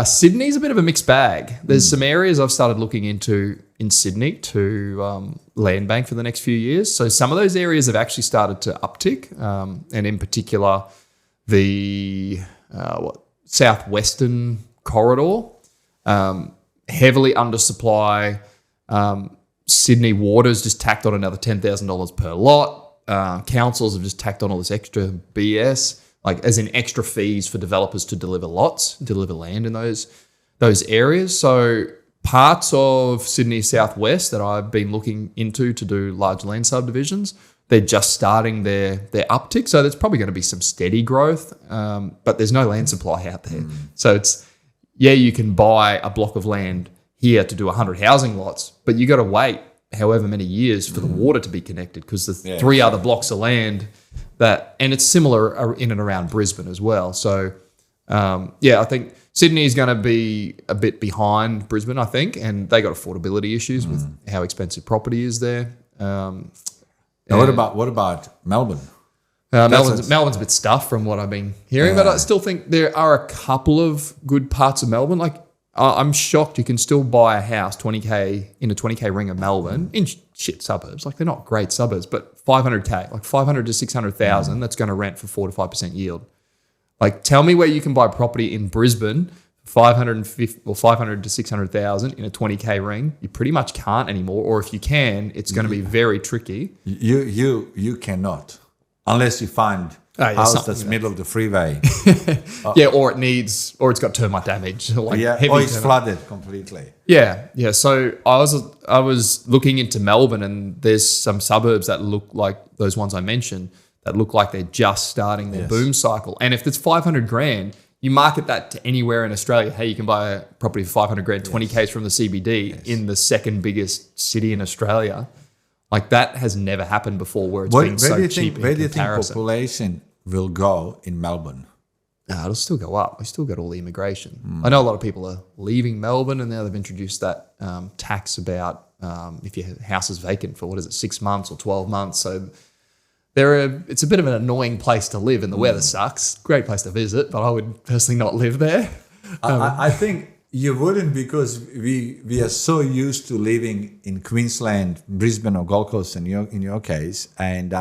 Sydney's a bit of a mixed bag. There's some areas I've started looking into in Sydney to land bank for the next few years. So some of those areas have actually started to uptick. And in particular, the southwestern corridor. Heavily undersupply. Sydney Water's just tacked on another $10,000 per lot. Councils have just tacked on all this extra BS, like as in extra fees for developers to deliver land in those areas. So parts of Sydney Southwest that I've been looking into to do large land subdivisions, they're just starting their uptick. So there's probably going to be some steady growth, but there's no land supply out there. So you can buy a block of land here to do 100 housing lots, but you got to wait however many years for the water to be connected because the 3 other blocks of land and it's similar in and around Brisbane as well. So, I think Sydney is going to be a bit behind Brisbane, I think, and they got affordability issues with how expensive property is there. Now, what about Melbourne? Melbourne's a bit stuffed from what I've been hearing, but I still think there are a couple of good parts of Melbourne. Like I'm shocked you can still buy a house 20K in a 20K ring of Melbourne in shit suburbs. Like they're not great suburbs, but 500K, like 500 to 600,000. That's going to rent for 4 to 5% yield. Like tell me where you can buy property in Brisbane 550 or 500 to 600,000 in a 20K ring. You pretty much can't anymore, or if you can, it's going to be very tricky. You cannot. Unless you find a house that's middle of the freeway. or it's got termite damage. Or it's flooded completely. Yeah. So I was looking into Melbourne, and there's some suburbs that look like those ones I mentioned that look like they're just starting their boom cycle. And if it's 500 grand, you market that to anywhere in Australia. Hey, you can buy a property for 500 grand, 20Ks from the CBD in the second biggest city in Australia. Like that has never happened before where it's been so cheap. Where do you think population will go in Melbourne? It'll still go up. We still got all the immigration. I know a lot of people are leaving Melbourne, and now they've introduced that tax about if your house is vacant for 6 months or 12 months. So it's a bit of an annoying place to live, and the weather sucks. Great place to visit, but I would personally not live there. I think you wouldn't, because we are so used to living in Queensland, Brisbane or Gold Coast in your case. And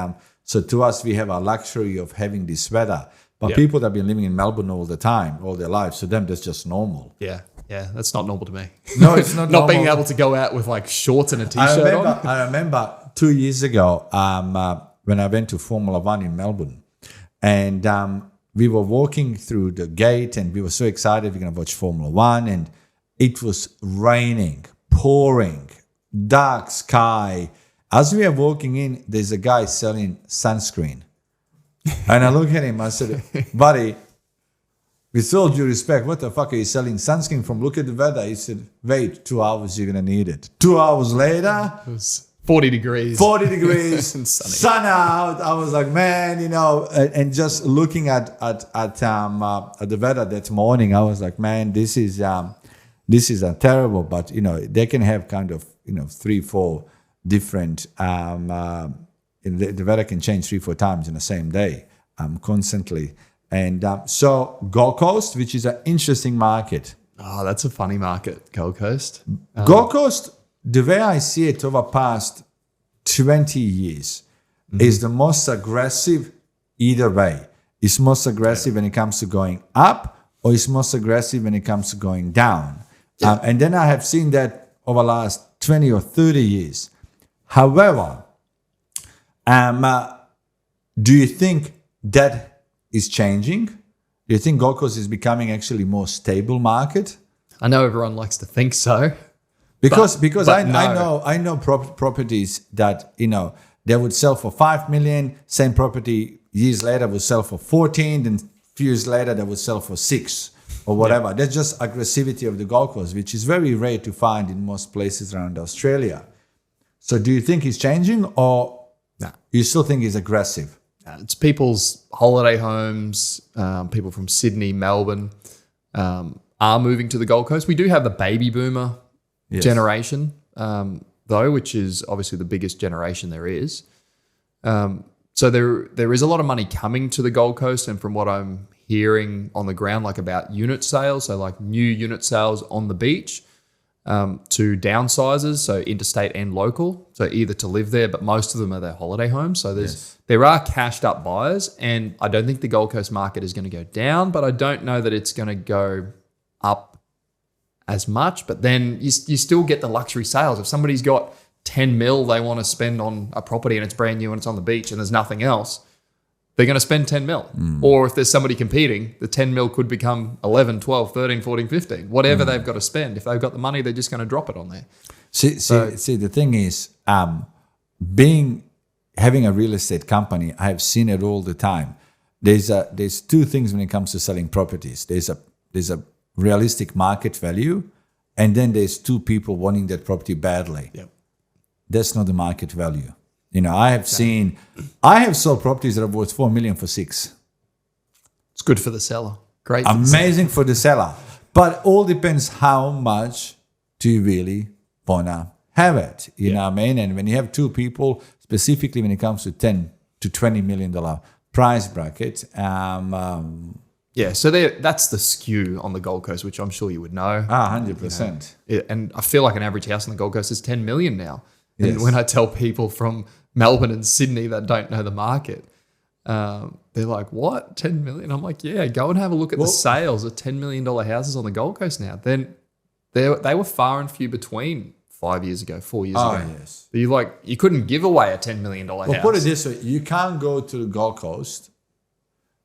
so to us, we have a luxury of having this weather. But people that have been living in Melbourne all the time, all their lives, to them, that's just normal. Yeah, that's not normal to me. No, it's not normal. Not being able to go out with like shorts and a T-shirt on. I remember 2 years ago when I went to Formula One in Melbourne. And we were walking through the gate, and we were so excited we're going to watch Formula One, and it was raining, pouring, dark sky. As we are walking in, there's a guy selling sunscreen. And I look at him, I said, buddy, with all due respect, what the fuck are you selling sunscreen from? Look at the weather. He said, wait, 2 hours, you're going to need it. 2 hours later, 40 degrees. 40 degrees, And sunny. sun out. I was like, man, and just looking at the weather that morning, I was like, man, this is terrible. But they can have kind of 3-4 different. The weather can change 3-4 times in the same day, constantly. And so Gold Coast, which is an interesting market. Oh, that's a funny market, Gold Coast. Gold Coast, the way I see it over past 20 years, is the most aggressive either way. It's most aggressive when it comes to going up, or it's most aggressive when it comes to going down. Yeah. And then I have seen that over the last 20 or 30 years. However, do you think that is changing? Do you think Gold Coast is becoming actually more stable market? I know everyone likes to think so. Because no. I know properties that they would sell for 5 million, same property years later would sell for 14, then few years later they would sell for 6 or whatever. That's just aggressivity of the Gold Coast, which is very rare to find in most places around Australia. So do you think it's changing, or you still think it's aggressive? It's people's holiday homes, people from Sydney, Melbourne are moving to the Gold Coast. We do have the baby boomer generation, though, which is obviously the biggest generation there is. So there is a lot of money coming to the Gold Coast, and from what I'm hearing on the ground, like about unit sales, so like new unit sales on the beach, to downsizers, so interstate and local, so either to live there, but most of them are their holiday homes. So there are cashed up buyers, and I don't think the Gold Coast market is going to go down, but I don't know that it's going to go up as much. But then you still get the luxury sales. If somebody's got 10 mil they want to spend on a property and it's brand new and it's on the beach and there's nothing else, they're going to spend 10 mil. Or if there's somebody competing, the 10 mil could become 11, 12, 13, 14, 15. Whatever they've got to spend. If they've got the money, they're just going to drop it on there. See, the thing is, having a real estate company, I have seen it all the time. There's two things when it comes to selling properties. There's a realistic market value, and then there's two people wanting that property badly. Yep. That's not the market value. I have sold properties that are worth 4 million for 6. It's good for the seller. Great. Amazing for the seller. But all depends how much do you really want to have it. You know what I mean? And when you have two people, specifically when it comes to $10 to $20 million price bracket, so that's the skew on the Gold Coast, which I'm sure you would know. 100%. And I feel like an average house on the Gold Coast is 10 million now. And Yes. when I tell people from Melbourne and Sydney that don't know the market, they're like, what? 10 million? I'm like, yeah, go and have a look at the sales of $10 million houses on the Gold Coast now. Then they were far and few between 5 years ago, 4 years ago. Yes. You couldn't give away a $10 million house. Well, put it this way. You can't go to the Gold Coast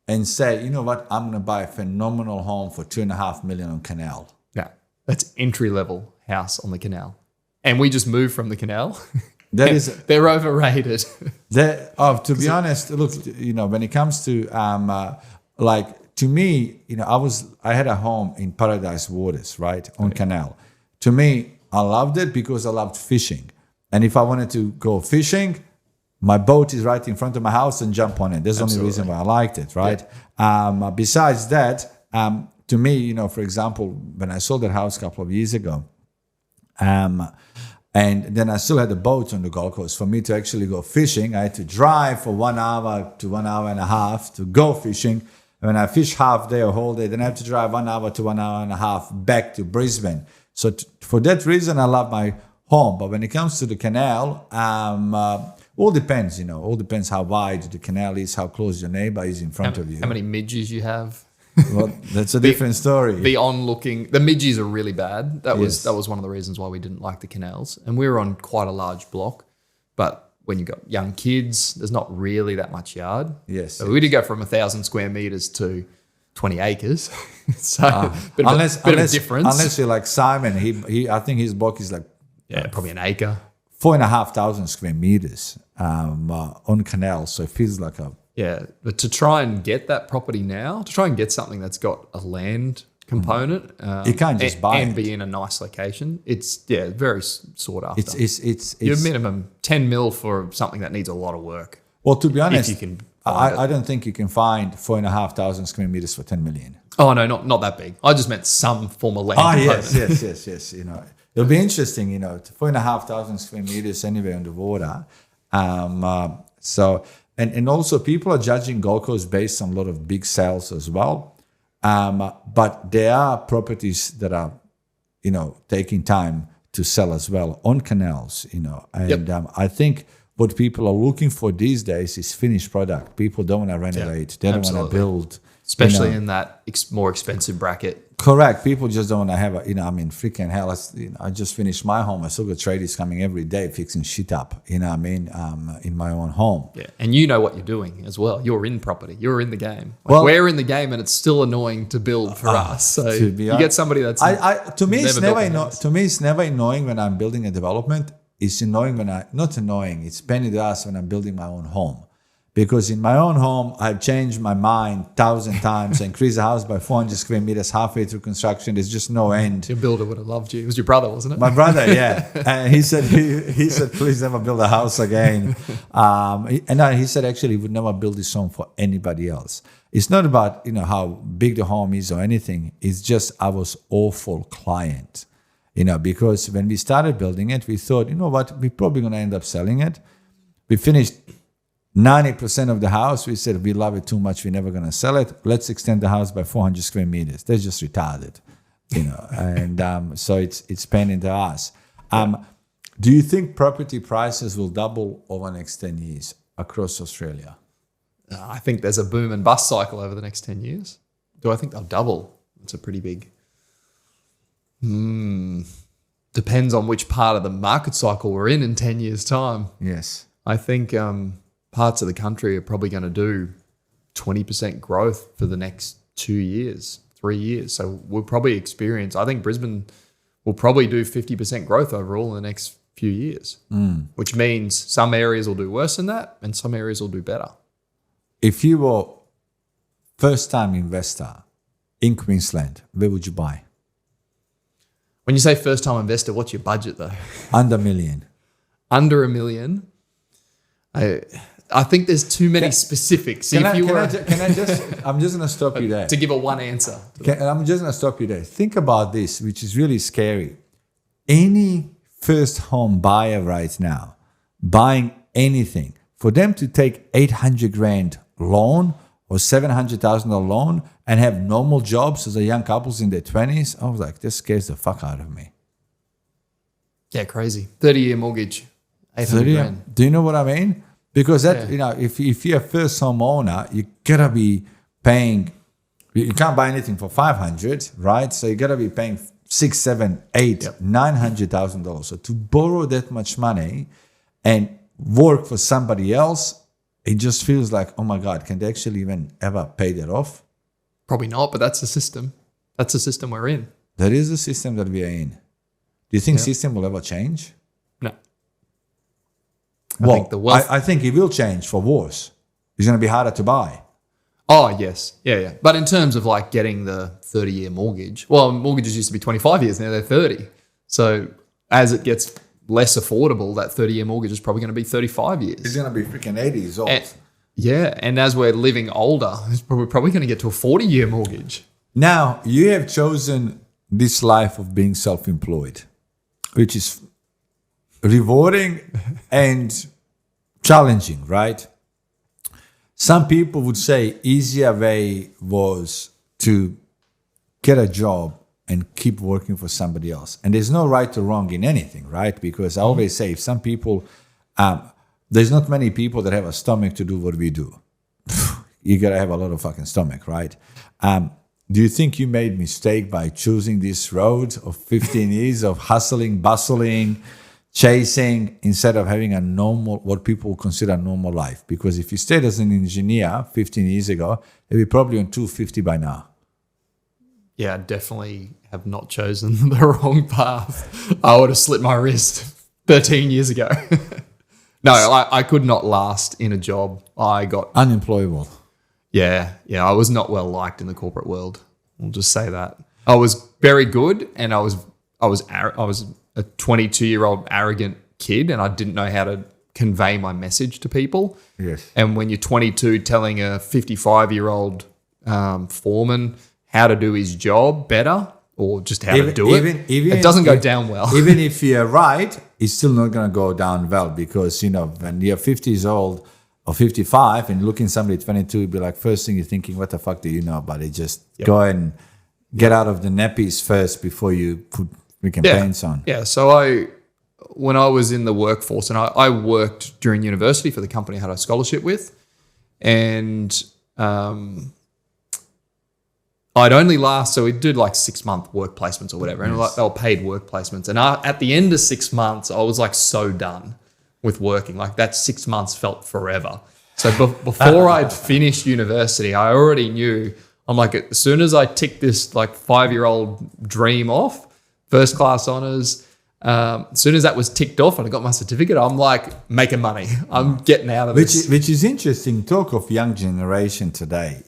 and say, you know what, I'm going to buy a phenomenal home for $2.5 million on Canal. Yeah, that's entry-level house on the canal. And we just moved from the canal. They're overrated. To be honest, look, when it comes to to me, I had a home in Paradise Waters, right, on Canal. To me, I loved it because I loved fishing. And if I wanted to go fishing, my boat is right in front of my house and jump on it. That's the only reason why I liked it, right? Yeah. Besides that, to me, for example, when I sold that house a couple of years ago, and then I still had a boat on the Gold Coast. For me to actually go fishing, I had to drive for 1 hour to 1 hour and a half to go fishing. And when I fish half day or whole day, then I have to drive 1 hour to 1 hour and a half back to Brisbane. So for that reason, I love my home. But when it comes to the canal, all depends, all depends how wide the canal is, how close your neighbor is in front of you. How many midges you have. Well, that's a different story. The midges are really bad. That was one of the reasons why we didn't like the canals. And we were on quite a large block, but when you've got young kids, there's not really that much yard. Yes. So we did go from 1,000 square meters to 20 acres. So bit of a difference. Unless you're like Simon, he I think his block is like probably an acre. 4,500 square meters on canal. So it feels like but to try and get that property now, to try and get something that's got a land component. You can't just buy and it. be in a nice location. It's very sought after. It's Your minimum 10 mil for something that needs a lot of work. well, to be honest, If you can find I don't think you can find 4,500 square meters for 10 million. Oh no, not that big. I just meant some form of land. Yes, component. yes. You know, it'll be interesting. You know, 4,500 square meters anywhere on the water. So and also people are judging Gold Coast based on a lot of big sales as well. But there are properties that are, you know, taking time to sell as well on canals. You know, and I think what people are looking for these days is finished product. People don't want to renovate. They don't want to build. Especially in that more expensive bracket. Correct. People just don't want to have freaking hell. I just finished my home. I still got tradies coming every day fixing shit up, in my own home. Yeah. And you know what you're doing as well. You're in property. You're in the game. We're in the game and it's still annoying to build for us. So you get somebody that's to me it's never annoying when I'm building a development. It's annoying not annoying. It's pain in the ass when I'm building my own home. Because in my own home, I've changed my mind 1,000 times. I increased the house by 400 square meters halfway through construction. There's just no end. Your builder would have loved you. It was your brother, wasn't it? My brother, yeah. And he said, please never build a house again. He said, actually, he would never build his home for anybody else. It's not about, how big the home is or anything. It's just I was awful client, because when we started building it, we thought, you know what, we're probably going to end up selling it. We finished 90% of the house. We said, we love it too much. We're never going to sell it. Let's extend the house by 400 square meters. They're just retarded, and so it's pain in the ass. Do you think property prices will double over the next 10 years across Australia? I think there's a boom and bust cycle over the next 10 years. Do I think they'll double? It's a pretty big... Depends on which part of the market cycle we're in 10 years' time. Yes. I think parts of the country are probably going to do 20% growth for the next 2 years, 3 years. So we'll probably experience... I think Brisbane will probably do 50% growth overall in the next few years, which means some areas will do worse than that and some areas will do better. If you were first-time investor in Queensland, where would you buy? When you say first-time investor, what's your budget though? Under $1 million. Under $1 million? I think there's too many specifics. I'm just going to stop you there. To give a one answer. I'm just going to stop you there. Think about this, which is really scary. Any first home buyer right now, buying anything, for them to take 800 grand loan or $700,000 loan and have normal jobs as a young couples in their 20s, I was like, this scares the fuck out of me. Yeah, crazy. 30-year mortgage, 800 grand. Do you know what I mean? Because if you're a first home owner, you gotta be paying. You can't buy anything for $500, right? So you gotta be paying $600,000, $700,000, $900,000. So to borrow that much money and work for somebody else, it just feels like, oh my God, can they actually even ever pay that off? Probably not, but that's the system. That's the system we're in. That is the system that we are in. Do you think system will ever change? No. I think it will change for worse. It's going to be harder to buy. Oh, yes. Yeah. But in terms of like getting the 30-year mortgage, well, mortgages used to be 25 years. Now they're 30. So as it gets less affordable, that 30-year mortgage is probably going to be 35 years. It's going to be freaking 80 years old. And as we're living older, we're probably going to get to a 40-year mortgage. Now, you have chosen this life of being self-employed, which is rewarding and challenging, right? Some people would say easier way was to get a job and keep working for somebody else. And there's no right or wrong in anything, right? Because I always say if some people, there's not many people that have a stomach to do what we do. You got to have a lot of fucking stomach, right? Do you think you made mistake by choosing this road of 15 years of hustling, bustling, chasing, instead of having a normal, what people consider a normal life? Because if you stayed as an engineer 15 years ago, you'd be probably on 250 by now. Yeah, I definitely have not chosen the wrong path. I would have slit my wrist 13 years ago. No, I could not last in a job. I got... unemployable. Yeah, I was not well liked in the corporate world. We'll just say that. I was very good, and I was a 22-year-old arrogant kid, and I didn't know how to convey my message to people. Yes. And when you're 22 telling a 55-year-old foreman how to do his job better, or just how to do it doesn't go down well. Even if you're right, it's still not going to go down well, because, when you're 50 years old or 55 and looking somebody 22, you'd be like, first thing you're thinking, what the fuck do you know about it? Just go and get out of the nappies first before you put freaking pants on. Yeah, so when I was in the workforce, and I worked during university for the company I had a scholarship with, and I'd only last, so we did like 6-month work placements or whatever, and they were paid work placements. And at the end of 6 months, I was like so done with working. Like that 6 months felt forever. So before I'd finished university, I already knew, I'm like, as soon as I tick this like 5-year-old dream off, first class honors, as soon as that was ticked off and I got my certificate, I'm like making money. I'm getting out of this. Which is interesting. Talk of young generation today,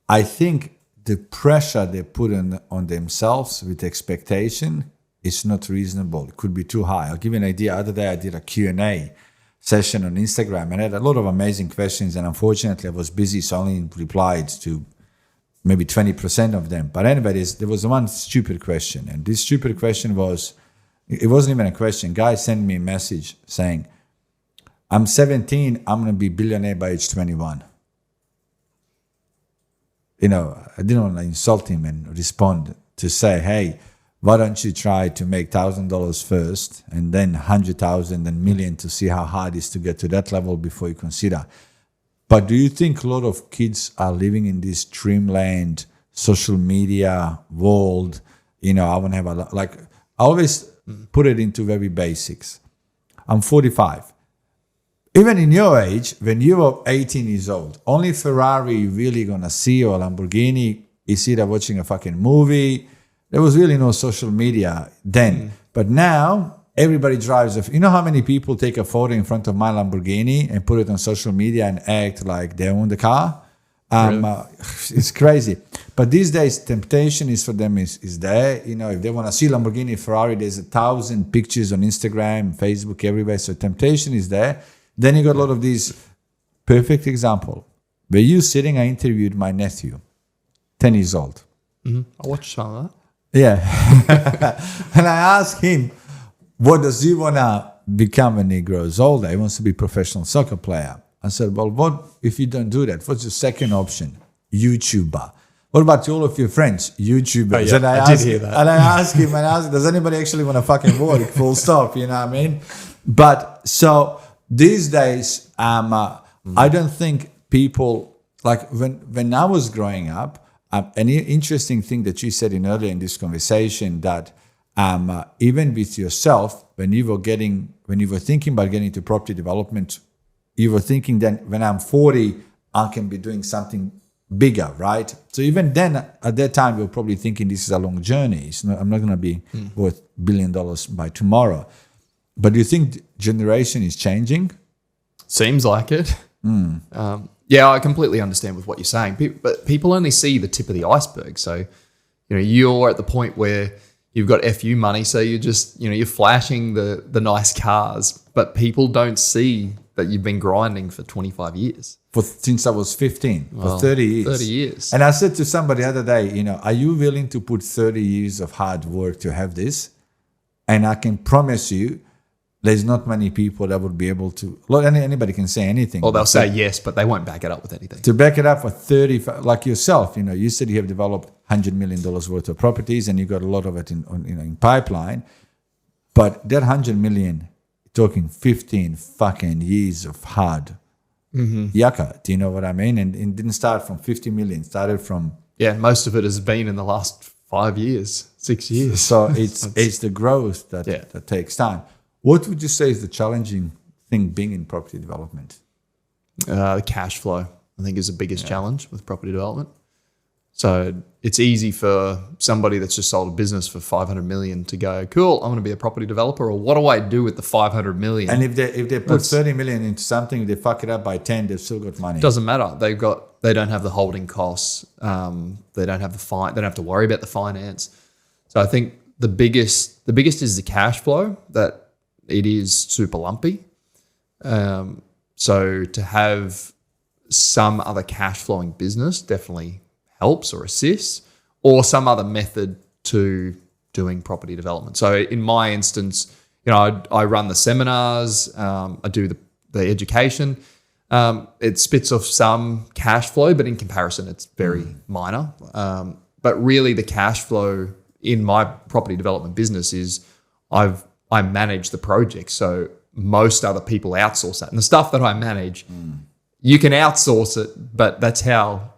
I think the pressure they put on themselves with expectation is not reasonable. It could be too high. I'll give you an idea. The other day I did a Q&A session on Instagram and I had a lot of amazing questions, and unfortunately I was busy, so I only replied to maybe 20% of them. But anyway, there was one stupid question, and this stupid question it wasn't even a question. Guy sent me a message saying, I'm 17, I'm going to be billionaire by age 21. I didn't want to insult him and respond to say, hey, why don't you try to make $1,000 first and then 100,000 and million to see how hard it is to get to that level before you consider. But do you think a lot of kids are living in this dreamland, social media world? I want to have I always put it into very basics. I'm 45. Even in your age, when you were 18 years old, only Ferrari you're really going to see, or Lamborghini, is either watching a fucking movie. There was really no social media then. But now, everybody drives. You know how many people take a photo in front of my Lamborghini and put it on social media and act like they own the car? Really? It's crazy. But these days, temptation is for them is there. If they want to see Lamborghini, Ferrari, there's 1,000 pictures on Instagram, Facebook, everywhere. So temptation is there. Then you got a lot of these. Perfect example. Were you sitting? I interviewed my nephew, 10 years old. Mm-hmm. I watched some of that. Yeah. And I asked him, what does he want to become when he grows older? He wants to be a professional soccer player. I said, well, what if you don't do that? What's your second option? YouTuber. What about all of your friends? YouTubers. Oh, yeah. And I did hear that. And I asked him, does anybody actually want to fucking work? Full stop, you know what I mean? But so these days, I don't think people, like when I was growing up, an interesting thing that you said earlier in this conversation, that even with yourself, when you were thinking about getting into property development, you were thinking that when I'm 40, I can be doing something bigger, right? So even then, at that time, you were probably thinking this is a long journey. I'm not going to be worth $1 billion by tomorrow. But do you think generation is changing? Seems like it. Yeah, I completely understand with what you're saying. But people only see the tip of the iceberg. So, you're at the point where you've got FU money, so you're just, you're flashing the nice cars, but people don't see that you've been grinding for 25 years. Since I was 15, for 30 years. 30 years. And I said to somebody the other day, are you willing to put 30 years of hard work to have this? And I can promise you, there's not many people that would be able to. Anybody can say anything. Or they'll say yes, but they won't back it up with anything. To back it up for 30, like yourself, you said you have developed $100 million worth of properties, and you got a lot of it in pipeline. But that 100 million, talking 15 fucking years of hard yucca. Do you know what I mean? And it didn't start from 50 million. It started from most of it has been in the last 5 years, 6 years. So it's the growth that takes time. What would you say is the challenging thing being in property development? The cash flow, I think, is the biggest challenge with property development. So it's easy for somebody that's just sold a business for 500 million to go, cool, I'm going to be a property developer, or what do I do with the 500 million? And if they put 30 million into something, they fuck it up by 10, they've still got money. Doesn't matter. They don't have the holding costs. They don't have they don't have to worry about the finance. So I think the biggest is the cash flow, that it is super lumpy. So to have some other cash flowing business definitely helps or assists, or some other method to doing property development. So in my instance, I run the seminars, I do the education. It spits off some cash flow, but in comparison, it's very minor. But really, the cash flow in my property development business is I manage the project. So most other people outsource that. And the stuff that I manage, you can outsource it, but that's how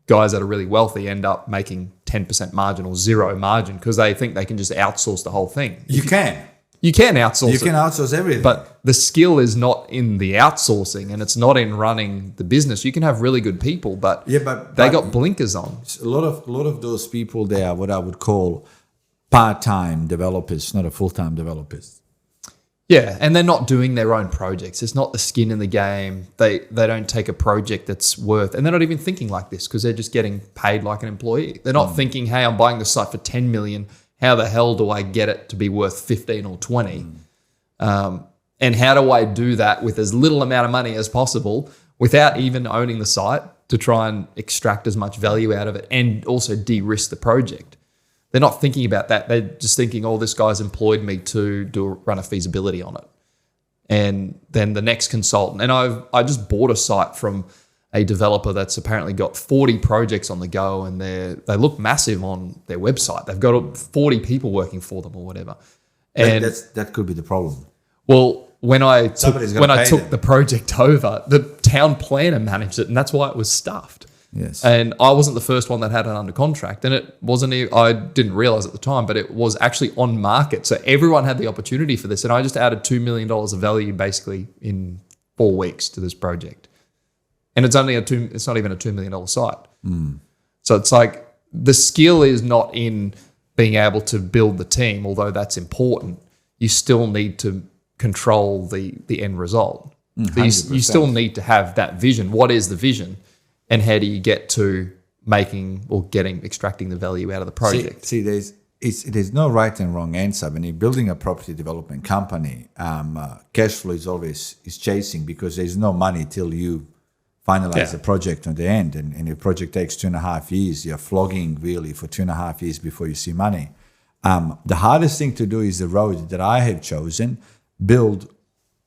guys that are really wealthy end up making 10% margin or zero margin, because they think they can just outsource the whole thing. You can outsource it. You can outsource everything. But the skill is not in the outsourcing, and it's not in running the business. You can have really good people, but they got blinkers on. A lot of those people, they are what I would call part-time developers, not a full-time developers. Yeah, and they're not doing their own projects. It's not the skin in the game. They don't take a project that's worth, and they're not even thinking like this because they're just getting paid like an employee. They're not thinking, hey, I'm buying the site for 10 million. How the hell do I get it to be worth 15 or 20? And how do I do that with as little amount of money as possible without even owning the site, to try and extract as much value out of it and also de-risk the project? They're not thinking about that. They're just thinking, oh, this guy's employed me to run a feasibility on it. And then the next consultant. And I just bought a site from a developer that's apparently got 40 projects on the go, and they look massive on their website. They've got 40 people working for them or whatever. And that could be the problem. Well, when I took the project over, the town planner managed it, and that's why it was stuffed. Yes. And I wasn't the first one that had it under contract, and it wasn't. I didn't realize at the time, but it was actually on market. So everyone had the opportunity for this, and I just added $2 million of value basically in 4 weeks to this project. And it's not even a $2 million site. So it's like the skill is not in being able to build the team, although that's important. You still need to control the end result. So you still need to have that vision. What is the vision? And how do you get to extracting the value out of the project? See, there's no right and wrong answer. When you're building a property development company, cash flow is chasing, because there's no money till you finalize the project on the end. And your project takes 2.5 years. You're flogging really for 2.5 years before you see money. The hardest thing to do is the road that I have chosen: build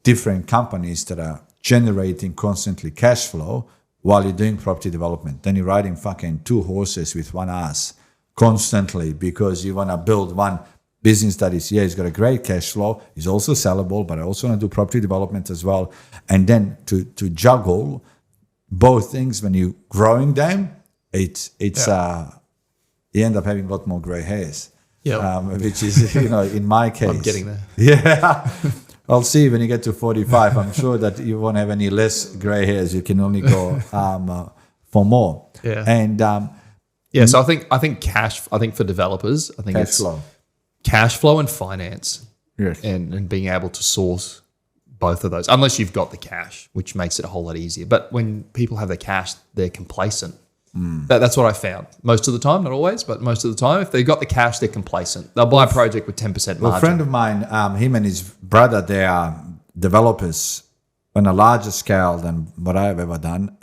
different companies that are generating constantly cash flow while you're doing property development. Then you're riding fucking 2 horses with one ass constantly, because you want to build one business that is, it's got a great cash flow, is also sellable, but I also want to do property development as well. And then to juggle both things when you're growing them, you end up having a lot more gray hairs. Which is, in my case. I'm getting there. Yeah. I'll see when you get to 45. I'm sure that you won't have any less gray hairs. You can only go for more. Yeah. And so I think for developers, I think cash flow and finance. Yes. And being able to source both of those, unless you've got the cash, which makes it a whole lot easier. But when people have the cash, they're complacent. That's what I found. Most of the time, not always, but most of the time, if they've got the cash, they're complacent. They'll buy a project with 10% margin. Well, a friend of mine, him and his brother, they are developers on a larger scale than what I've ever done.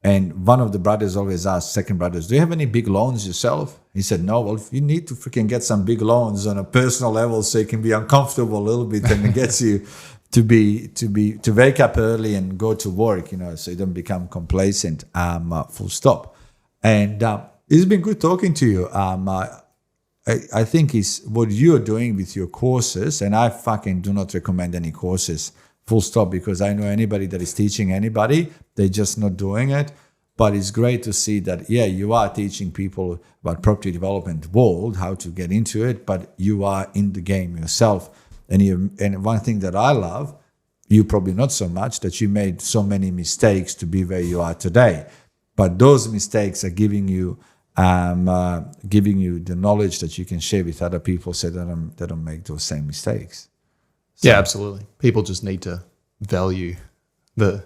And one of the brothers always asked second brothers, do you have any big loans yourself? He said, no. Well, you need to freaking get some big loans on a personal level so you can be uncomfortable a little bit, and it gets you to wake up early and go to work, so you don't become complacent, full stop. And it's been good talking to you. I think it's what you're doing with your courses, and I fucking do not recommend any courses, full stop, because I know anybody that is teaching anybody, they're just not doing it. But it's great to see that, you are teaching people about property development world, how to get into it, but you are in the game yourself. And one thing that I love, you probably not so much, that you made so many mistakes to be where you are today. But those mistakes are giving you giving you the knowledge that you can share with other people so they don't make those same mistakes. So, yeah, absolutely. People just need to value the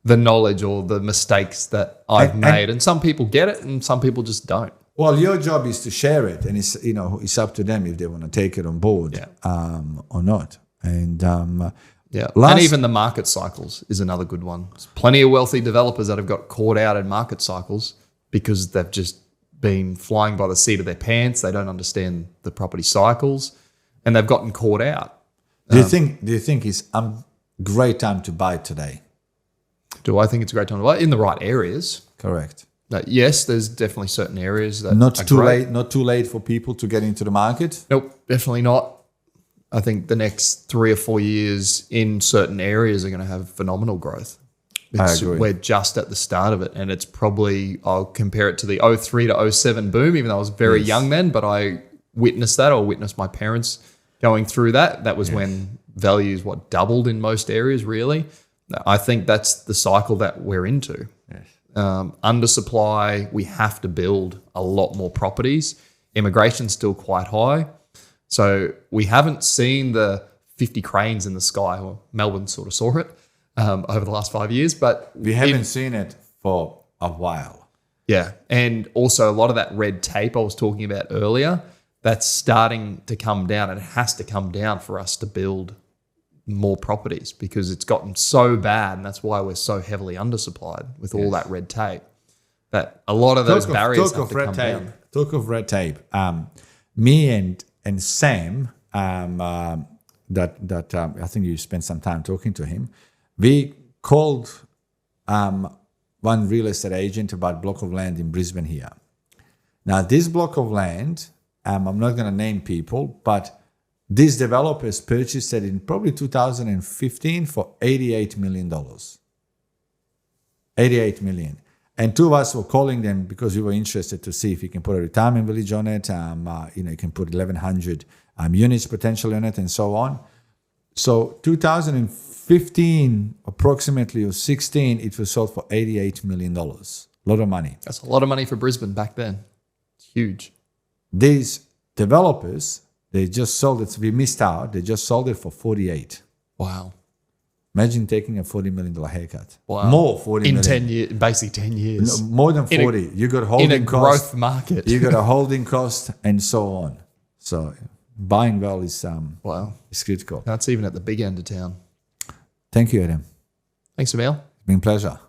knowledge or the mistakes that I've made. And some people get it and some people just don't. Well, your job is to share it, and it's up to them if they want to take it on board or not. And and even the market cycles is another good one. There's plenty of wealthy developers that have got caught out in market cycles because they've just been flying by the seat of their pants. They don't understand the property cycles, and they've gotten caught out. Do you think it's a great time to buy today? Do I think it's a great time to buy in the right areas? Correct. Yes, there's definitely certain areas that not too late. Not too late for people to get into the market. Nope, definitely not. I think the next 3 or 4 years in certain areas are going to have phenomenal growth. I agree. We're just at the start of it, and it's probably, I'll compare it to the 03 to 07 boom, even though I was very young then, but I witnessed that, or witnessed my parents going through that. That was when values doubled in most areas, really. I think that's the cycle that we're into. Yes. Undersupply, we have to build a lot more properties. Immigration's still quite high. So we haven't seen the 50 cranes in the sky. Well, Melbourne sort of saw it over the last 5 years, but we haven't seen it for a while. Yeah. And also a lot of that red tape I was talking about earlier, that's starting to come down. It has to come down for us to build more properties because it's gotten so bad, and that's why we're so heavily undersupplied with all that red tape. That a lot of those barriers have to come down. Talk of red tape. Me and Sam, I think you spent some time talking to him. We called one real estate agent about a block of land in Brisbane here. Now, this block of land, I'm not going to name people, but these developers purchased it in probably 2015 for $88 million. $88 million. And two of us were calling them because we were interested to see if you can put a retirement village on it. You can put 1,100 units potentially on it and so on. So 2015, approximately, or 16, it was sold for $88 million. A lot of money. That's a lot of money for Brisbane back then. It's huge. These developers, they just sold it. We missed out. They just sold it for 48. Wow. Imagine taking a $40 million haircut. Wow. More $40 million. In 10 years, basically 10 years. No, more than 40. You got holding in a cost. growth market. You got a holding cost and so on. So buying well is is critical. That's even at the big end of town. Thank you, Adam. Thanks, Emil. It's been a pleasure.